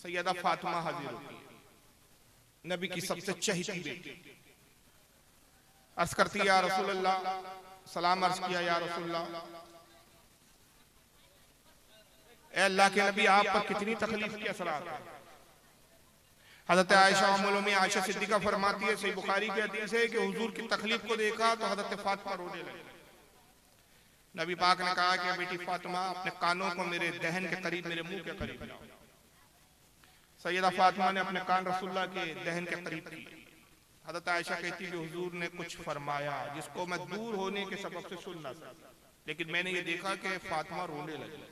सैयदा फातिमा हाजिर होती है, नबी की सबसे चहेती बेटी। अर्ज करती है या रसूलल्लाह, सलाम अर्ज किया या रसूलल्लाह, ए अल्लाह के नबी आप पर कितनी तकलीफ की असरात है। हजरत आयशा उम्मुल आयशा सिद्दीका फरमाती है, सही बुखारी की हदीस है कि हुजूर की तकलीफ को देखा तो हजरत फातिमा रोने लगी। नबी पाक ने कहा कि बेटी फातिमा अपने कानों को मेरे दहन के करीब, मेरे मुंह के करीब लाओ। सैयदा फातिमा ने अपने कान रसूलुल्लाह के दहन के करीब किए। हजरत आयशा कहती है कि हुजूर ने कुछ फरमाया जिसको मैं दूर होने के सबब से सुन ना सका, लेकिन मैंने ये देखा कि फातिमा रोने लगी।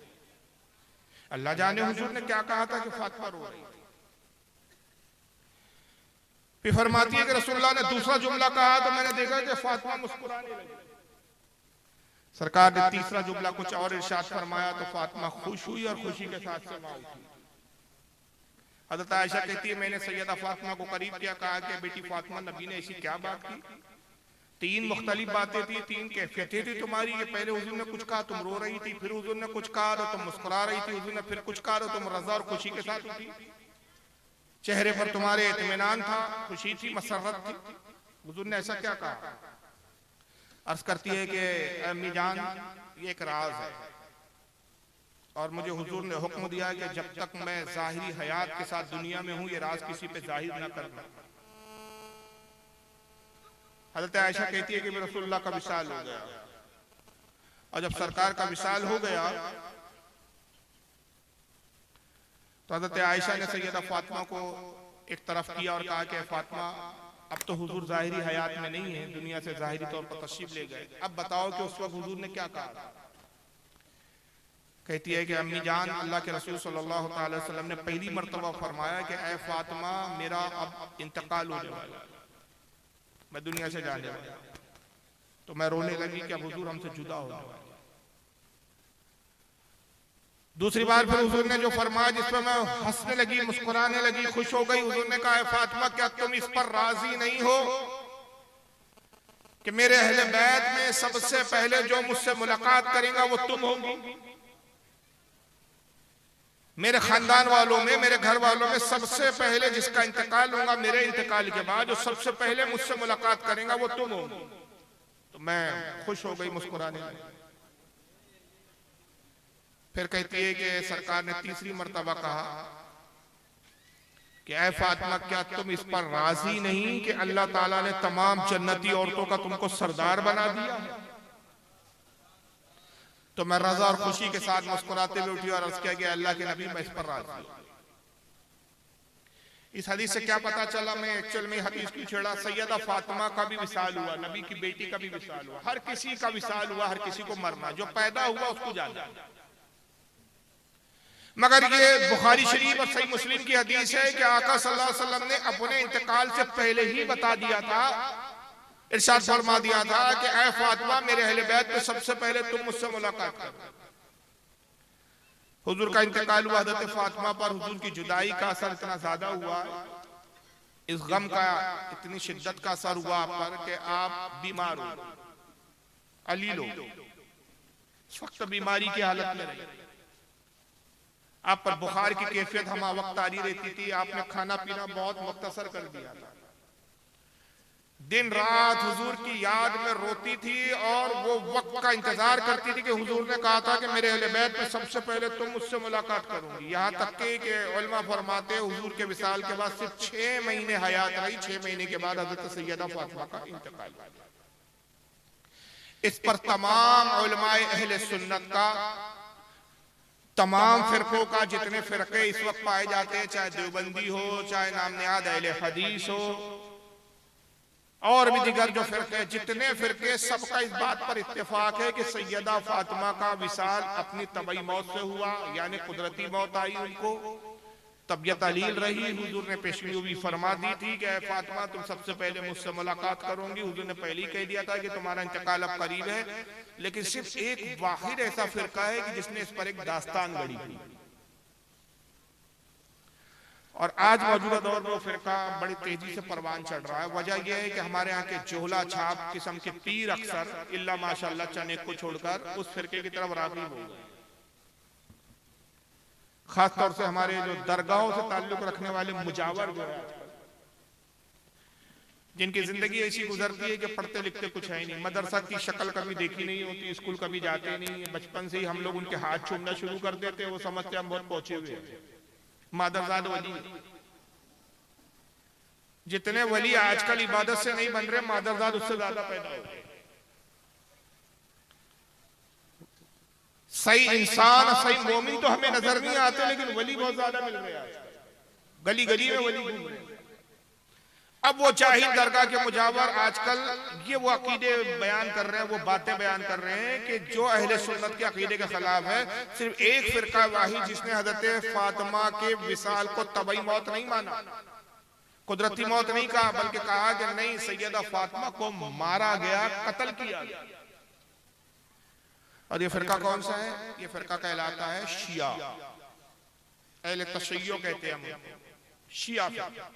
अल्लाह जाने हुजूर ने क्या कहा था कि फातिमा रो रही थी। फिर फरमाती है कि रसूलुल्लाह ने दूसरा जुमला कहा तो मैंने देखा कि फातिमा मुस्कुराने लगी। सरकार ने तीसरा जुमला कुछ और इरशाद फरमाया तो फातिमा खुश हुई और खुशी के साथ समा उठी। हज़रत आयशा कहती है मैंने सैयदा फातिमा को करीब किया, कहा कि बेटी फातिमा नबी ने ऐसी क्या बात की? तीन मुख्तलिफ बातें थी, तीन कैफियतें थी तुम्हारी। ये पहले हुजूर ने कुछ कहा तुम रो रही थी, फिर हुजूर ने कुछ कहा तो तुम मुस्कुरा रही थी, हुजूर ने फिर कुछ कहा तो तुम रजा और खुशी के साथ उठी, चेहरे पर तुम्हारे इत्मीनान था, खुशी थी, मसरत थी। हुजूर ने ऐसा क्या कहा? अर्ज करती है कि अम्मी जान ये एक राज है और मुझे हुजूर ने हुक्म दिया कि जब तक मैं जाहिरी हयात के साथ दुनिया में हूं ये राज किसी पे जाहिर ना करना। हज़रत आयशा कहती है कि रसूलुल्लाह का विसाल हो गया और जब सरकार का विसाल हो गया तो हज़रत आयशा ने सैयदा फातिमा को एक तरफ किया और कहा कि फातिमा अब तो हुजूर जाहिरी हयात में नहीं है, दुनिया से जाहिरी तौर पर तशरीफ ले गए, अब बताओ कि उस वक्त हुजूर ने क्या कहा? कहती है कि अम्मी जान अल्लाह के रसूल सल्लल्लाहु अलैहि वसल्लम ने पहली मर्तबा फरमाया कि ऐ फातिमा मेरा अब इंतकाल होने वाला, मैं दुनिया से जाने वाला। तो मैं रोने लगी कि अब हुजूर हमसे जुदा होने वाले। दूसरी बार फिर हुजूर ने जो फरमाया जिसमें मैं हंसने लगी, मुस्कुराने लगी, खुश हो गई। हुजूर ने कहा ऐ फातिमा क्या तुम इस पर राजी नहीं हो कि मेरे अहले बैत में सबसे पहले जो मुझसे मुलाकात करेगा वो तुम होगी? मेरे खानदान वालों में, मेरे घर वालों में सबसे पहले जिसका इंतकाल होगा मेरे इंतकाल के बाद जो सबसे पहले मुझसे मुलाकात करेगा वो तुम हो। तो मैं खुश हो गई, मुस्कुराने लगी। फिर कहती है कि सरकार ने तीसरी मर्तबा कहा कि ऐ फातिमा क्या तुम इस पर राजी नहीं कि अल्लाह ताला ने तमाम जन्नती औरतों का तुमको सरदार बना दिया? तो मैं रजा और खुशी के साथ मुस्कुराते हुए उठी और अर्ज किया गया अल्लाह के नबी मैं इस पर राजी हूं। इस हदीस से क्या पता चला? मैं एक्चुअल में हदीस की छेड़ा, सैयदा फातिमा का भी विसाल हुआ, नबी की बेटी का भी विसाल हुआ, हर किसी का विसाल हुआ, हर किसी को मरना, जो पैदा हुआ उसको जाना। मगर ये बुखारी शरीफ और सही मुस्लिम की हदीस है कि आका सल्लल्लाहु अलैहि वसल्लम ने अपने इंतकाल से पहले ही बता दिया था, इरशाद फरमा दिया था कि ऐ फातिमा मेरे अहले बैत में सबसे पहले तुम मुझसे मुलाकात करो। हुजूर का इंतकाल हुआ, हज़रत फातिमा पर हुजूर की जुदाई का असर इतना ज्यादा हुआ, इस गम का इतनी शिद्दत का असर हुआ आप पर कि आप बीमार हो, अलील हो, इस वक्त बीमारी की हालत में रहे। आप पर बुखार की कैफियत हम वक्त तारी रहती थी, आपने खाना पीना बहुत मुख्तसर कर दिया था, दिन रात हुजूर की याद में रोती थी और वो वक्त का इंतजार करती थी कि हुजूर ने कहा था कि मेरे अहले बैत में सबसे पहले तुम मुझसे मुलाकात करूंगी। यहाँ तक कि उलमा फरमाते हुजूर के विसाल के बाद सिर्फ 6 महीने हयात रही, 6 महीने के बाद हज़रत सैयदा फातिमा का इंतकाल। इस पर तमाम उलमाए अहले सुन्नत का, तमाम फिरकों का, जितने फिरके इस वक्त पाए जाते हैं, चाहे देवबंदी हो, चाहे नामनियाद अहले हदीस हो और भी दिगर जो फिरके, जितने फिरके, सबका इस बात पर इत्तेफाक है कि सैयदा फातिमा का विसाल अपनी तबई मौत से हुआ, यानी कुदरती मौत आई उनको, तबीयत अलील रही। हुजूर ने पेशगी भी फरमा दी थी कि ऐ फातिमा तुम सबसे पहले मुझसे मुलाकात करोगी। हुजूर ने पहले ही कह दिया था कि तुम्हारा इंतकाल अब करीब है, लेकिन सिर्फ एक वाहिद ऐसा फिरका है कि जिसने इस पर एक दास्तान गढ़ी थी और आज मौजूदा दौर में वो फिरका बड़ी तेजी से परवान चढ़ रहा है। वजह यह है कि हमारे यहाँ के जोहला छाप किस्म के पीर अक्सर इल्ला माशाअल्लाह चने को छोड़कर उस फिरके की तरफ राग़िब हो गए। खासतौर से हमारे जो दरगाहों से ताल्लुक रखने वाले मुजावर जो है, जिनकी जिंदगी ऐसी गुजरती है कि पढ़ते लिखते कुछ है नहीं, मदरसा की शक्ल कभी देखी नहीं होती, स्कूल कभी जाते नहीं, बचपन से ही हम लोग उनके हाथ छूना शुरू कर देते हैं, वो समझते हम बहुत पहुंचे हुए हैं, मादरजाद वली। जितने वली आजकल इबादत से नहीं बन रहे, मादरजाद उससे ज्यादा पैदा हो गए। सही इंसान, सही मोमिन तो हमें नजर नहीं आते, लेकिन वली बहुत ज्यादा मिल रहे हैं, गली गली में वली घूम रहे हैं। अब वो जाहिल दरगाह के मुजावर आजकल ये वो अकीदे बयान कर रहे हैं, वो बातें बयान कर रहे हैं कि जो अहले सुन्नत के अकीदे के खिलाफ है। सिर्फ एक फिरका वाहिद जिसने हजरत फातिमा के विसाल को तबई मौत नहीं माना, कुदरती मौत नहीं कहा, बल्कि कहा कि नहीं, सैयदा फातिमा को मारा गया, कत्ल किया गया। और ये फिरका कौन सा है? ये फिरका कहलाता है शिया, अहले तशय्यो कहते हैं हम, शिया फिरका।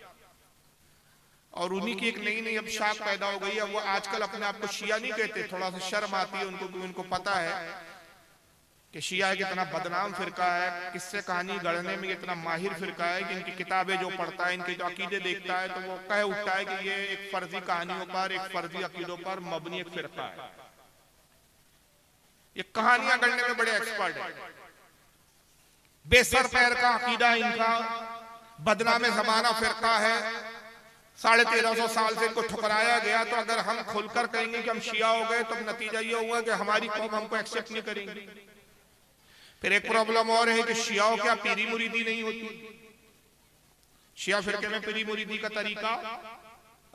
और उन्हीं की एक नई नई अब शाख पैदा हो गई है। वो आजकल अपने आप को शिया नहीं कहते, थोड़ा सा शर्म आती है उनको, क्योंकि उनको पता है कि शिया एक इतना बदनाम फिरका है, किससे कहानी गढ़ने में इतना माहिर फिरका है कि इनकी किताबें जो पढ़ता है, इनके जो अकीदे देखता है, तो वो कह उठता है कि ये एक फर्जी कहानियों पर, एक फर्जी अकीदों पर मबनी एक फिरका है। ये कहानियां गढ़ने में बड़े एक्सपर्ट है। बेसर पैर का अकीदा इनका, बदनाम जमाना फिरका है। 1350 साल से इनको ठुकराया गया, तो अगर हम खुलकर कहेंगे कि हम शिया हो गए, तो नतीजा ये हुआ कि हमारी कौम हमको एक्सेप्ट नहीं करेंगी। फिर एक प्रॉब्लम और है कि शियाओं क्या पीरी मुरीदी नहीं होती? शिया फिरके में पीरी मुरीदी का तरीका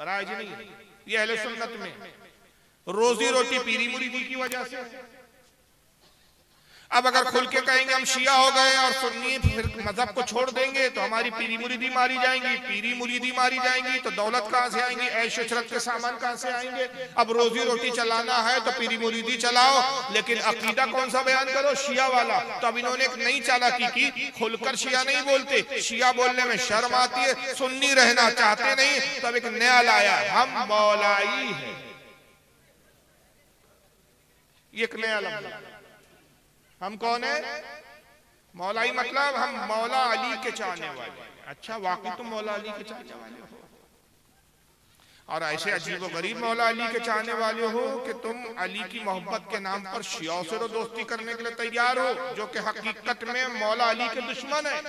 राज नहीं है। ये अहले सुन्नत में रोजी रोटी पीरी मुरीदी की वजह से। अब अगर खुल के कहेंगे हम शिया हो गए और सुन्नी फिर मजहब को छोड़ देंगे, तो हमारी पीरी मुरीदी मारी जाएंगी, पीरी मुरीदी मारी जाएंगी तो दौलत कहां से आएंगी, ऐश इशरत के सामान कहां से आएंगे? अब रोजी रोटी चलाना है तो पीरी मुरीदी चलाओ, लेकिन अकीदा कौन सा बयान करो? शिया वाला। तो अब इन्होंने एक नई चालाकी की, खुलकर शिया नहीं बोलते, शिया बोलने में शर्म आती है, सुन्नी रहना चाहते नहीं, तब एक नया लाया, हम मौलाई है। ये एक नया लफ्ज़। हम कौन है? मौलाई, मतलब हम मौला अली के चाहने वाले। अच्छा, वाकई तुम मौला अली के चाहने वाले हो, और ऐसे अजीब व गरीब मौला अली के चाहने वाले हो कि तुम अली की मोहब्बत के नाम पर शियाओं से तो दोस्ती करने के लिए तैयार हो, जो कि हकीकत में मौला अली के दुश्मन है,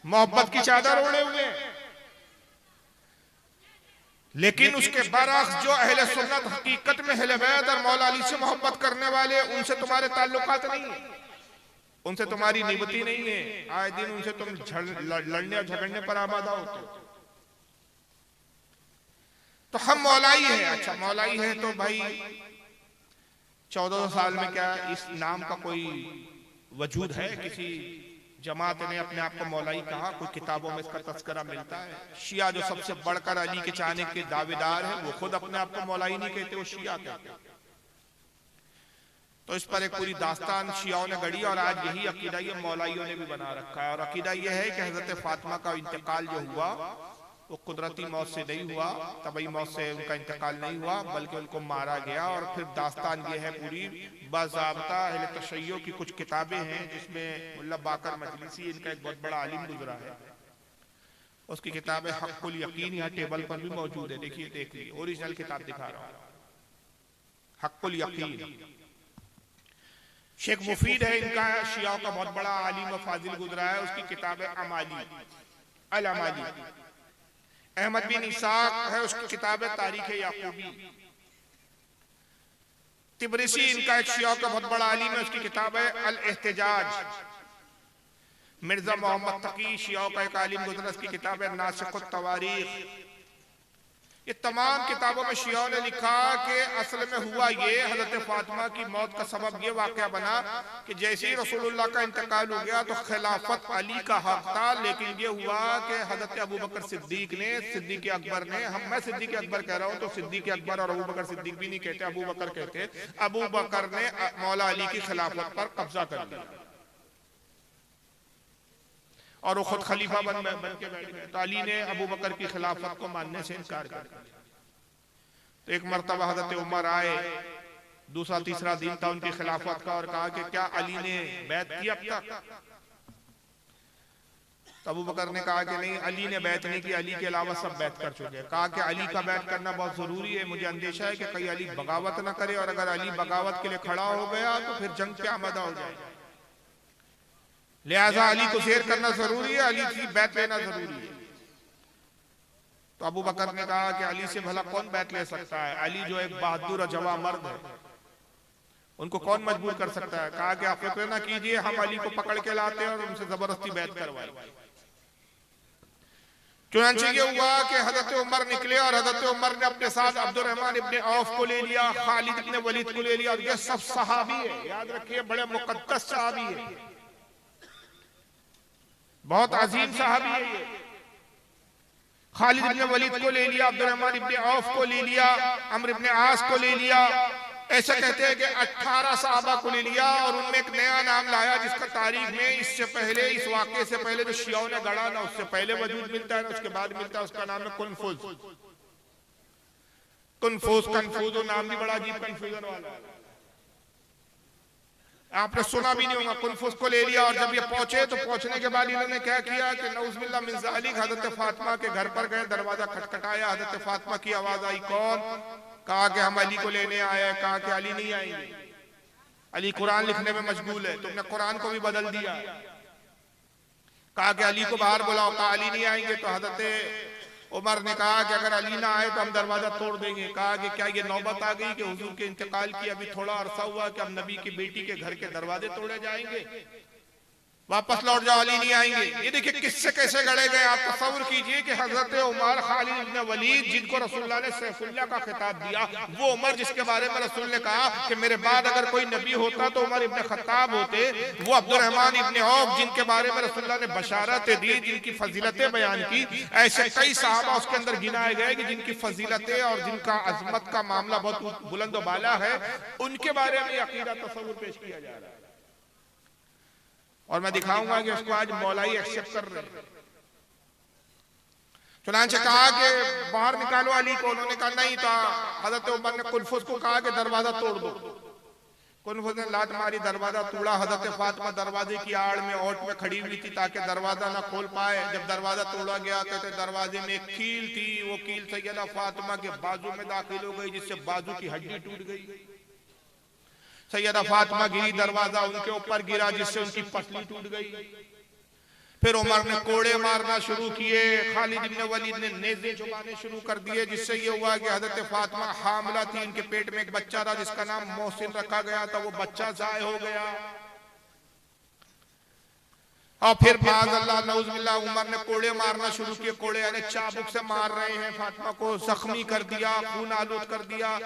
मोहब्बत की चादर ओढ़े हुए हैं। लेकिन उसके बरअक्स जो अहले सुन्नत हकीकत में अहले बैत और मौला अली से मोहब्बत करने वाले, उनसे तुम्हारे ताल्लुकात नहीं है, उनसे तुम्हारी निबती नहीं है, आए दिन उनसे तुम लड़ने और झगड़ने पर आमादा होते हो। तो हम मौलाई है। अच्छा, मौलाई है तो भाई 1400 साल में क्या इस नाम का कोई वजूद है? किसी जमात ने अपने आप को मौलाई कहा? कोई किताबों में इसका तस्करा मिलता है? शिया जो सबसे बढ़कर अली के चाहने के दावेदार है, वो खुद अपने आप को मौलाई नहीं कहते, वो शिया कहते हैं। तो इस पर एक पूरी दास्तान शियाओं ने गढ़ी, और आज यही अकीदा ये मौलाइयों ने भी बना रखा है। और अकीदा यह है कि हजरत फातिमा का इंतकाल जो हुआ वो कुदरती मौत से नहीं हुआ, तबई मौत से उनका इंतकाल नहीं हुआ, बल्कि उनको मारा गया। और फिर दास्तान ये है पूरी बाज़ाब्ता अहले तशय्यो की कुछ किताबें हैं, जिसमें मुल्ला बाकर मजलिसी, इनका एक बहुत बड़ा आलिम गुजरा है, उसकी किताब है हक़्क़ुल यकीन, यहाँ टेबल पर भी मौजूद है, देखिए, देख लीजिए, ओरिजिनल किताब दिखा रहा हूँ, हक़्क़ुल यकीन। शेख मुफीद है इनका, शियाओं का बहुत बड़ा आलिम व फाजिल गुजरा है, उसकी किताब है अमाली, अल अमाली। अहमद बिन इसाक है, उसकी किताब है तारीख याकूबी। तिब्रिसी इनका एक शिया का बहुत बड़ा आलिम है, उसकी किताब है अल एहतिजाज। मिर्जा मोहम्मद तकी शिया का एक आलिम गुजरा, उसकी किताब है नासिखुत तवारीख। ये तमाम किताबों में शियाओं ने लिखा कि असल में हुआ ये, हजरत फातिमा की मौत का सबब ये वाकया बना कि जैसे ही रसूलुल्लाह का इंतकाल हो गया तो खिलाफत अली का हक था, लेकिन ये हुआ कि हजरत अबू बकर सिद्दीक ने, सिद्दीक अकबर ने, मैं सिद्दीक अकबर कह रहा हूँ तो सिद्दीक अकबर और अबू बकर सिद्दीक भी नहीं कहते, अबू बकर कहते, अबू बकर ने मौला अली की खिलाफत पर कब्जा कर लिया और वो खुद खलीफा बन के बैठ गए। तो अली ने अबू बकर की खिलाफत को मानने से इनकार कर दिया। तो एक मरतबा हजरत उमर आए, दूसरा तीसरा दिन था उनकी खिलाफत का, और कहा कि क्या अली ने बैत की अब तक? तो अबू बकर ने कहा कि नहीं, अली ने बैत नहीं की, अली के अलावा सब बैत कर चुके हैं। कहा कि अली का बैत करना बहुत जरूरी है, मुझे अंदेशा है कि कहीं अली बगावत ना करे, और अगर अली बगावत के लिए खड़ा हो गया तो फिर जंग पे आमदा हो जाए, लिहाजा अली को शेर करना जरूरी है, अली की बैत लेना जरूरी है। तो अबू बकर ने कहा कि अली से भला कौन बैत ले सकता है, अली जो एक बहादुर और जवां मर्द है, उनको कौन मजबूर कर सकता है। कहा कि आप फिक्र ना कीजिए, हम अली को पकड़ के लाते हैं और उनसे जबरदस्ती बैत करवाएंगे। चुनांचे ये हुआ कि हजरत उमर निकले, और हजरत उमर ने अपने साथ अब्दुर्रहमान इब्ने औफ को ले लिया, खालिद इब्ने वलीद को ले लिया, और ये सब सहाबी है, याद रखिए बड़े मुकद्दस सहाबी है, बहुत अजीम सहाबी है ये। खालिद इब्ने वलीद को ले लिया, अब्दुर्रहमान इब्ने औफ को ले लिया, अम्र इब्ने आस को ले लिया, ऐसा कहते हैं कि 18 सहाबा को ले लिया, और उनमें एक नया नाम लाया जिसका तारीख में इससे पहले, इस वाक़े से पहले जो शियाओं ने गढ़ा ना उससे पहले वजूद मिलता है ना उसके बाद मिलता है, उसका नाम है कुनफुज। कुनफुज, कन्फ्यूज, नाम भी बड़ा अजीब कन्फ्यूजन वाला, आपने सुना भी नहीं होगा। कुनफुज को ले लिया, और जब ये पहुंचे तो पहुंचने के बाद इन्होंने क्या किया कि नऊज़ुबिल्लाह मिन ज़ालिक हजरत फातिमा के घर पर गए, दरवाजा खटखटाया, हजरत फातिमा की आवाज आई, कौन? कहा कि हम अली को लेने आए हैं। कहा कि अली नहीं आएंगे, अली कुरान लिखने में मशगूल है, तुमने कुरान को भी बदल दिया। कहा कि अली को बाहर बुलाओ। कहा अली नहीं आएंगे। तो हजरत उमर ने कहा कि अगर अली ना आए तो हम दरवाजा तोड़ देंगे। कहा कि क्या ये नौबत आ गई कि हुजूर के इंतकाल की अभी थोड़ा अरसा हुआ कि अब नबी की बेटी के घर के दरवाजे तोड़े जाएंगे, वापस लौट जाओ, अली नहीं आएंगे। ये देखिए किससे कैसे गढ़े गए। आप तसव्वुर कीजिए कि हजरत उमर, खालिद इब्ने वलीद, जिनको रसूलुल्लाह ने सैफुल्लाह का खिताब दिया, वो उमर जिसके बारे में रसूल ने कहा कि मेरे बाद अगर कोई नबी होता तो उमर इब्ने खत्ताब होते, वो अब्दुर्रहमान इब्ने औफ जिनके बारे में रसूलुल्लाह ने बशारतें दी, जिनकी फजीलतें बयान की, ऐसे कई सहाबा उसके अंदर गिनाए गए कि जिनकी फजीलतें और जिनका अजमत का मामला बहुत बुलंद व बाला है, उनके बारे में अकीदा तसव्वुर पेश किया जा रहा है। और मैं दिखाऊंगा कि उसको आज मौलाई एक्सेप्ट कर रहे हैं। चुनांचे कहा कि बाहर निकालो अली को, उन्होंने कहा नहीं था। हजरत उमर ने कुनफुज को कहा कि दरवाजा तोड़ दो। कुनफुज ने लात मारी, दरवाजा तोड़ा। हजरत फातिमा दरवाजे की आड़ में ओट में खड़ी हुई थी ताकि दरवाजा ना खोल पाए। जब दरवाजा तोड़ा गया कहते दरवाजे में एक कील थी, वो कील सैयदा फातिमा के बाजू में दाखिल हो गई, जिससे बाजू की हड्डी टूट गई। सैयदा फातिमा गिरी, दरवाजा उनके ऊपर गिरा, जिससे उनकी पसली टूट गई। फिर उमर ने कोड़े मारना शुरू किए, खालिद इब्ने वलीद ने नेज़े चुभाने शुरू कर दिए, जिससे ये हुआ कि हजरत फातिमा हामिला थी, इनके पेट में एक बच्चा था जिसका नाम मोहसिन रखा गया था, वो बच्चा ज़ाय हो गया। और फिर माज़अल्लाह नऊज़ुबिल्लाह उमर ने कोड़े मारना शुरू किए। कोड़े यानी चाबुक से मार रहे हैं, फातिमा को जख्मी कर दिया, खून आलूद कर दिया।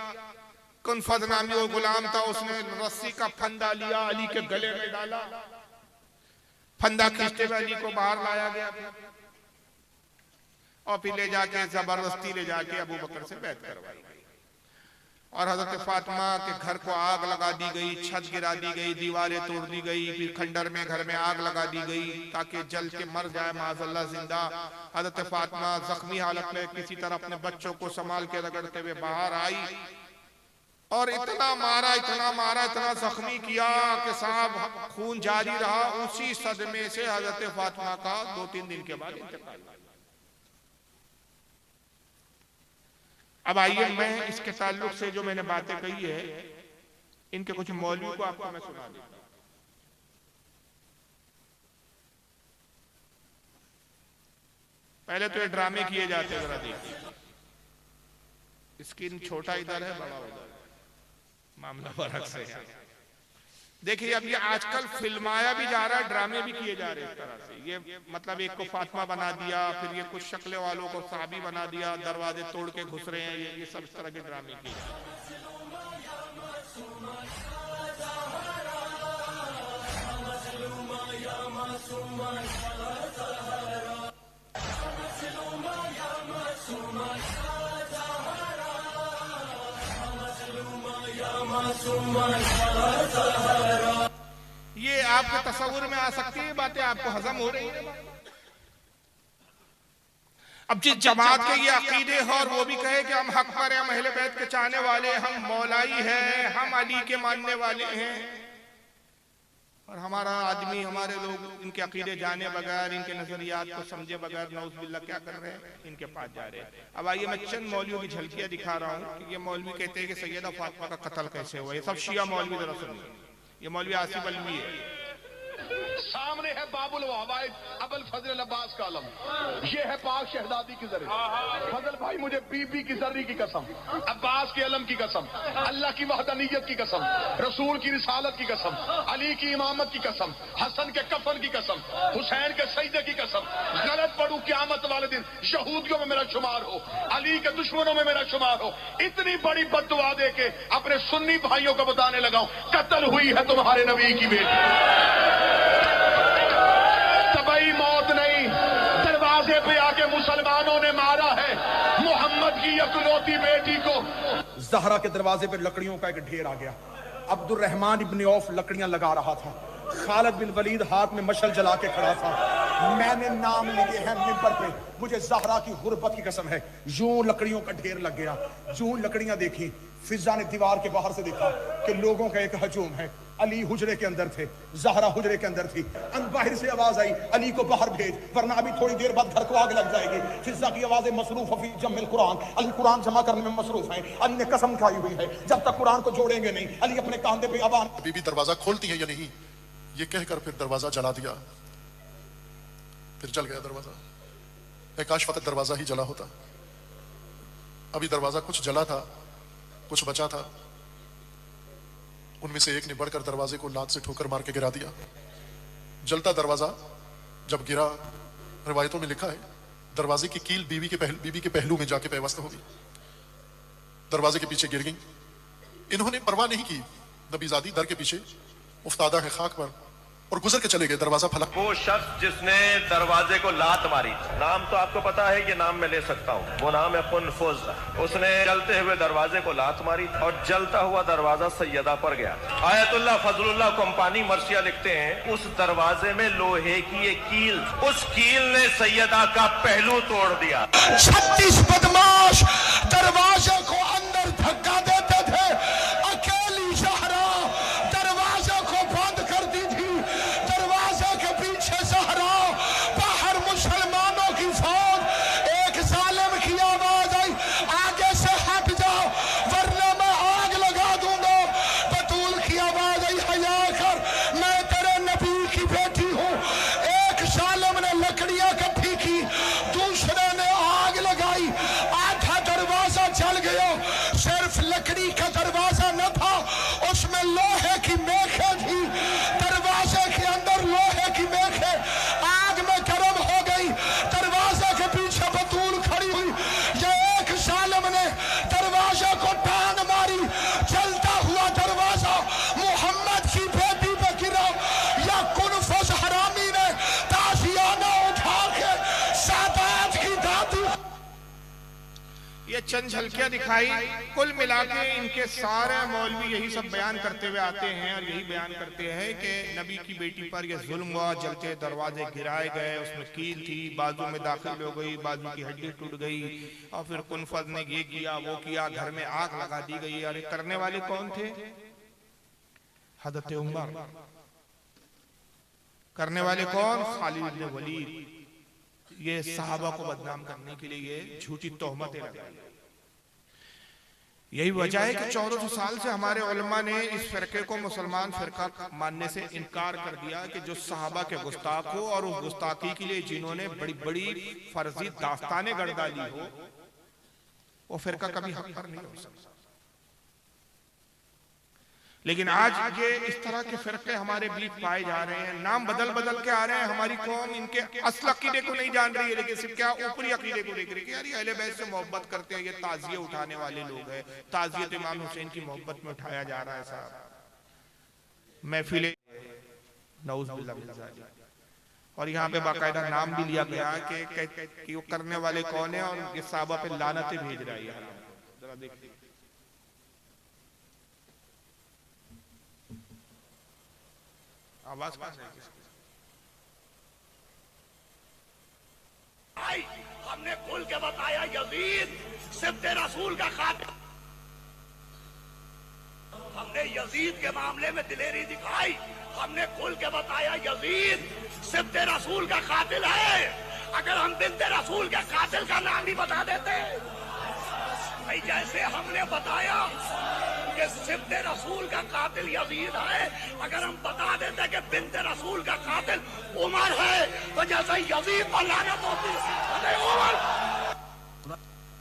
कुनफज नामी वो गुलाम था, उसने रस्सी का फंदा लिया, अली के गले में डाला, फंदा खींचते हुए अली को बाहर लाया गया, और फिर ले जाके जबरदस्ती ले जाके अबू बकर से बैत करवाई गई। और हजरत फातिमा के घर को आग लगा दी गई, छत गिरा दी गई, दीवारें तोड़ दी गई, फिर खंडर में घर में आग लगा दी गई ताकि जल के मर जाए माज़अल्लाह जिंदा। हजरत फातिमा जख्मी हालत में किसी तरह अपने बच्चों को संभाल के रगड़ते हुए बाहर आई, और इतना मारा, इतना मारा, इतना जख्मी किया कि साहब खून जारी रहा। उसी सदमे से हजरत फातिमा का 2-3 दिन के बाद इंतकाल। अब आइए मैं इसके ताल्लुक से जो मैंने बातें कही है, इनके कुछ मौलवी को आपको मैं सुना देता हूं। पहले तो ये ड्रामे किए जाते, जरा देखिए, स्क्रीन छोटा इधर है, बड़ा उधर, मामला फर्क से है। देखिए अब ये आजकल फिल्माया भी जा रहा है, ड्रामे भी किए जा रहे हैं इस तरह से। ये मतलब एक को फातिमा बना दिया, फिर ये कुछ शक्ल वालों को साहबी बना दिया, दरवाजे तोड़ के घुस रहे हैं, ये सब इस तरह के ड्रामे किए जा रहे ये आपके तस्वुर में आ सकती है बातें, आपको हजम हो रही है। अब जिस जमात के ये अकीदे हैं और वो भी कहे कि हम हक पर हैं, हम अहले बैत के चाहने वाले, हम मौलाई हैं, हम अली के मानने वाले हैं, और हमारा आदमी, हमारे लोग इनके अकीदे जाने बगैर, इनके नजरियात को समझे बगैर नौज़ुबिल्लाह क्या कर रहे हैं, इनके पास जा रहे हैं। अब आइए मैं चंद मौलवियों की झलकियां दिखा रहा हूँ कि ये मौलवी कहते हैं कि सैयदा फातिमा का कत्ल कैसे हुआ। ये सब शिया मौलवी, जरा सुनिए, ये मौलवी आसिफ अलवी है। सामने है बाबुल वहाबाइद अबुल फजल अब्बास का आलम, ये है पाक शहजादी की जर्री। फजल भाई मुझे बीबी की जर्री की कसम, अब्बास के अलम की कसम, अल्लाह की वहदानियत की कसम, रसूल की रिसालत की कसम, अली की इमामत की कसम, हसन के कफन की कसम, हुसैन के सजदे की कसम, गलत पढ़ू क़यामत वाले दिन यहूदियों में मेरा शुमार हो, अली के दुश्मनों में मेरा शुमार हो। इतनी बड़ी बद्दुआ दे के अपने सुन्नी भाइयों को बताने लगा कत्ल हुई है तुम्हारे नबी की बेटी। तबई मौत नहीं, दरवाजे पे आके मुसलमानों ने मारा है मोहम्मद की इकलौती बेटी को। ज़हरा के दरवाजे पे लकड़ियों का एक ढेर आ गया। अब्दुर्रहमान इब्न औफ लकड़ियां लगा रहा था। खालिद बिन वलीद हाथ में मशल जला के खड़ा था। मैंने नाम लिए हैं मिंबर पे, मुझे ज़हरा की गुर्बत की कसम है। यूं लकड़ियों का ढेर लग गया, यूं लकड़ियां देखी। फिजा ने दीवार के बाहर से देखा कि लोगों का एक हजूम है। अली हुजरे के अंदर थे, ज़हरा हुजरे के अंदर थी। बाहर से आवाज आई, अली को बाहर भेज वरना अभी थोड़ी देर बाद घर को आग लग जाएगी। फिजा की आवाज़, मसरूफ फी जम्मिल कुरान, अली कुरान जमा करने में मसरूफ है। अली ने कसम खाई हुई है जब तक कुरान को जोड़ेंगे नहीं। अली अपने कांधे पे आवाज, बीबी दरवाजा खोलती है या नहीं, ये कहकर फिर दरवाजा जला दिया। फिर जल गया दरवाजा। काश फकत दरवाजा ही जला होता। अभी दरवाजा कुछ जला था, कुछ बचा था। उनमें से एक ने बढ़कर दरवाजे को लात से ठोकर मार के गिरा दिया। जलता दरवाजा जब गिरा, रिवायतों में लिखा है दरवाजे की कील बीबी के पहलू में जाके पैवस्त हो गई, दरवाजे के पीछे गिर गई। इन्होंने परवाह नहीं की, नबीजादी दर के पीछे उफ्तादा है खाक पर और गुजर के चले गए। दरवाजा फला। वो शख्स जिसने दरवाजे को लात मारी, नाम तो आपको पता है, ये नाम मैं ले सकता हूँ, वो नाम है कुनफुज। उसने जलते हुए दरवाजे को लात मारी और जलता हुआ दरवाजा सैयदा पर गया। आयतुल्लाह फजलुल्लाह कंपानी मर्सिया लिखते हैं, उस दरवाजे में लोहे की एक कील, उस कील ने सैयदा का पहलू तोड़ दिया। 36 बदमाश दरवाजे को अंदर धक्का देते थे। अकेली ज़हरा दरवाजे को बंद कर दी थी। दरवाजे के पीछे ज़हरा, बाहर मुसलमानों की फौज। एक जालिम की आवाज आई, आगे से हट जाओ वरना मैं आग लगा दूंगा। बतूल की आवाज आई, हया कर, मैं तेरे नबी की बेटी हूँ। एक जालिम ने लकड़ियां इकट्ठी की, दूसरे ने आग लगाई। आधा दरवाजा जल गया। सिर्फ लकड़ी का दरवाजा न था, उसमें लोहे की मेखें थी। दरवाजे के अंदर लोहे की मेखें आग में गर्म हो गई। दरवाजे के पीछे बतूल खड़ी हुई। ये एक जालिम ने दरवाजे को टान मारी। जलता हुआ दरवाजा मोहम्मद की बेटी पे गिरा। या कुनफुस हरामी ने ताशियाना उठा के सादात की दादी। ये चंद झलकियां दिखाई। कुल मिला के इनके सारे मौलवी यही सब बयान करते हुए आते हैं और यही बयान करते हैं कि नबी की बेटी पर यह जुल्म हुआ, जलते दरवाजे गिराए गए, उसमें कील थी, बाजू में दाखिल हो गई, बाजू की हड्डी टूट गई, और फिर कुनफज ने ये किया वो किया, घर में आग लगा दी गई। अरे करने वाले कौन थे? हज़रत उमर। करने वाले कौन? खालिद इब्न वलीद। ये सहाबा को बदनाम करने के लिए ये झूठी तोहमतें लगाई। यही वजह है कि 1400 साल से हमारे उलमा ने इस फिरके को मुसलमान फिरका मानने से इनकार कर दिया कि जो सहाबा के गुस्ताख हो और उस गुस्ताखी के लिए जिन्होंने बड़ी बड़ी फर्जी दास्तानें गढ़ डाली हो, वो फिरका कभी हक पर नहीं हो सकता। लेकिन आज ये इस तरह के फिरके हमारे बीच पाए जा रहे हैं, नाम बदल बदल के आ रहे हैं। हमारी कौम इनके असल अकीदे को नहीं जान रही है, लेकिन सिर्फ क्या ऊपरी अकीदे को देख रही है। यार ये अहले बैत से मोहब्बत करते हैं, ये ताजिए उठाने वाले लोग हैं। ताजियत इमाम हुसैन की मोहब्बत में उठाया जा रहा है साहब, महफिले नऊज़ुबिल्लाह मिन ज़ालिक। और यहाँ पे बाकायदा नाम भी लिया गया कि वो करने वाले कौन है और ये सहाबा पे लानतें भेज रहा है। जरा देखिए, आवाज कहां है? हमने खुल के बताया यजीद सिब्त रसूल का कातिल। हमने यजीद के मामले में दिलेरी दिखाई, हमने खुल के बताया यजीद सिब्त रसूल का कातिल है। अगर हम बिन्त रसूल के कातिल का नाम भी बता देते भाई, जैसे हमने बताया कि सिब्त रसूल का कातिल यजीद है, अगर हम बता देते कि बिन्त रसूल का कातिल उमर है, तो जैसे यजीद पर लानत होती है उमर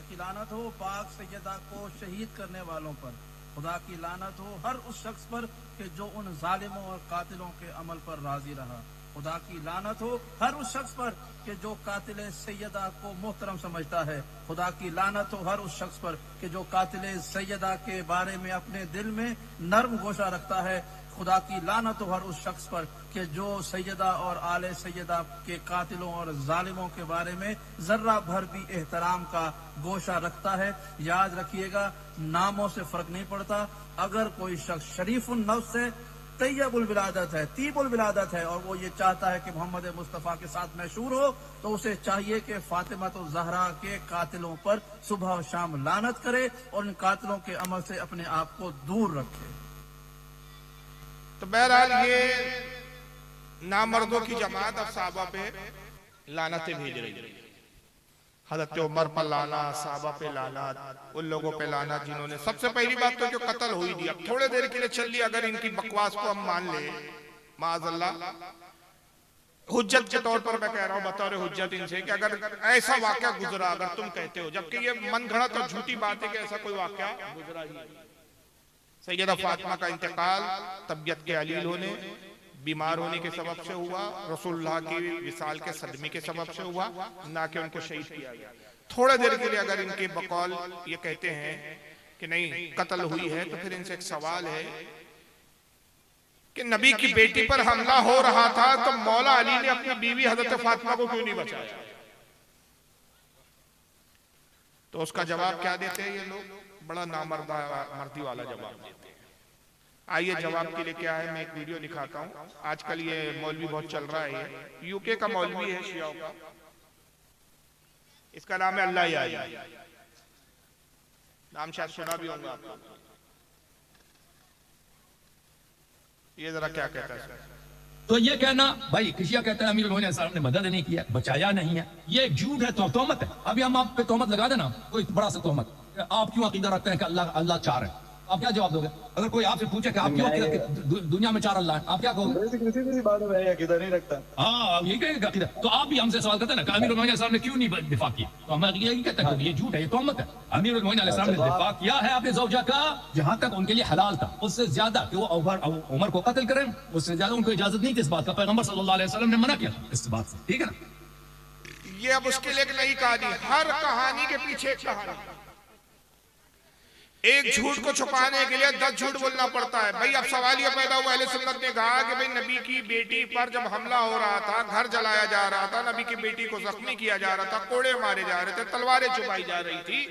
की लानत हो पाक सैयदा को शहीद करने वालों पर, खुदा की लानत हो हर उस शख्स पर कि जो उन जालिमों और कातिलों के अमल पर राजी रहा। खुदा की लानत हो हर उस शख्स पर कि जो कातिल सैयदा को मोहतरम समझता है। खुदा की लानत हो हर उस शख्स पर कि जो कातिल सैयदा के बारे में अपने दिल में नर्म गोशा रखता है। खुदा की लानत हो हर उस शख्स पर कि जो सैयदा और आले सैयदा के कातिलों और जालिमों के बारे में जर्रा भर भी एहतराम का गोशा रखता है। याद रखिएगा, नामों से फर्क नहीं पड़ता। अगर कोई शख्स शरीफुन नफ्स है, तैयबुल विलादत है, तीबुल विलादत है, और वो ये चाहता है कि मोहम्मद मुस्तफ़ा के साथ मशहूर हो, तो उसे चाहिए कि फातिमा तो ज़हरा के कातिलों पर सुबह और शाम लानत करे और इन कातिलों के अमल से अपने आप को दूर रखे। तो बहरहाल ये नामर्दों की जमात अब साहबा पे लानतें भेज रही है। हजरत उमर पर लाना, साहबा पे लाना, उन लोगों पे लाना जिन्होंने सबसे पहली बात तो जो कत्ल हुई थी। अब थोड़े देर के लिए चल लिया, अगर इनकी बकवास को हम मान ले, माज़अल्लाह हुज्जत के तौर पर मैं कह रहा हूँ बतौर हुज्जत इनसे कि अगर ऐसा वाकया गुजरा, अगर तुम कहते हो, जबकि ये मन घड़त और झूठी बात है कि ऐसा कोई वाकया गुजरा ही। सैयदा फातिमा का इंतकाल तबीयत के अलील होने, बीमार होने के सबब से हुआ, रसूलुल्लाह की विसाल के सदमे के सबब से हुआ, ना कि उनको शहीद किया गया। थोड़ा देर के लिए अगर इनके बकौल ये कहते हैं कि नहीं कत्ल हुई है, तो फिर इनसे एक सवाल है कि नबी की बेटी पर हमला हो रहा था तो मौला अली ने अपनी बीवी हजरत फातिमा को क्यों नहीं बचाया? तो उसका जवाब क्या देते हैं ये लोग? बड़ा मर्दी वाला जवाब देते हैं। आइए जवाब के लिए क्या है, मैं एक वीडियो दिखाता हूँ। आजकल ये मौलवी बहुत चल रहा है, यूके का मौलवी है शियाओं का, इसका नाम है अल्लाह यारी, नाम शायद सुना भी होगा आप लोग। ये जरा क्या कहता है? तो ये कहना भाई किशिया कहता है अमीरुल मोमिनीन साहब ने मदद नहीं किया, बचाया नहीं है, ये एक झूठ है, तो तोहमत है। अभी हम आप पे तोहमत लगा देना, कोई बड़ा सा तोहमत, आप क्यों अकीदा रखते हैं कि अल्लाह चार है? आप क्या जवाब दोगे? अगर कोई आपसे पूछे कि आप क्यों दुनिया में चार अल्लाह है, आप क्या कहोगे? किसी बात में अकीदा नहीं रखता। हाँ, ये कहेगा अकीदा। तो आप भी हमसे सवाल करते हैं ना कि अमीरुल मोमिनीन साहब ने क्यों नहीं दिफा किया, तो हम यही कहते हैं ये झूठ है, ये तोहमत है। अमीरुल मोमिनीन साहब ने दिफा किया है अपने ज़ौजा का जहां तक उनके लिए हलाल था, उससे ज्यादा कि वो उमर को कत्ल करें, उससे ज्यादा उनको इजाजत नहीं थी इस बात का। पैगंबर सल्लल्लाहु अलैहि वसल्लम ने मना किया इस बात से, ठीक है ना? ये अब उसके लिए नहीं कहानी, हर कहानी के पीछे एक कहानी। एक झूठ को छुपाने के लिए 10 झूठ बोलना पड़ता है। भाई अब सवाल ये पैदा हुआ, अहले सुन्नत ने कहा कि भाई नबी की बेटी पर जब हमला हो रहा था, घर जलाया जा रहा था, नबी की बेटी को जख्मी किया जा रहा था, कोड़े मारे जा रहे थे, तलवारें चुपाई जा रही थी,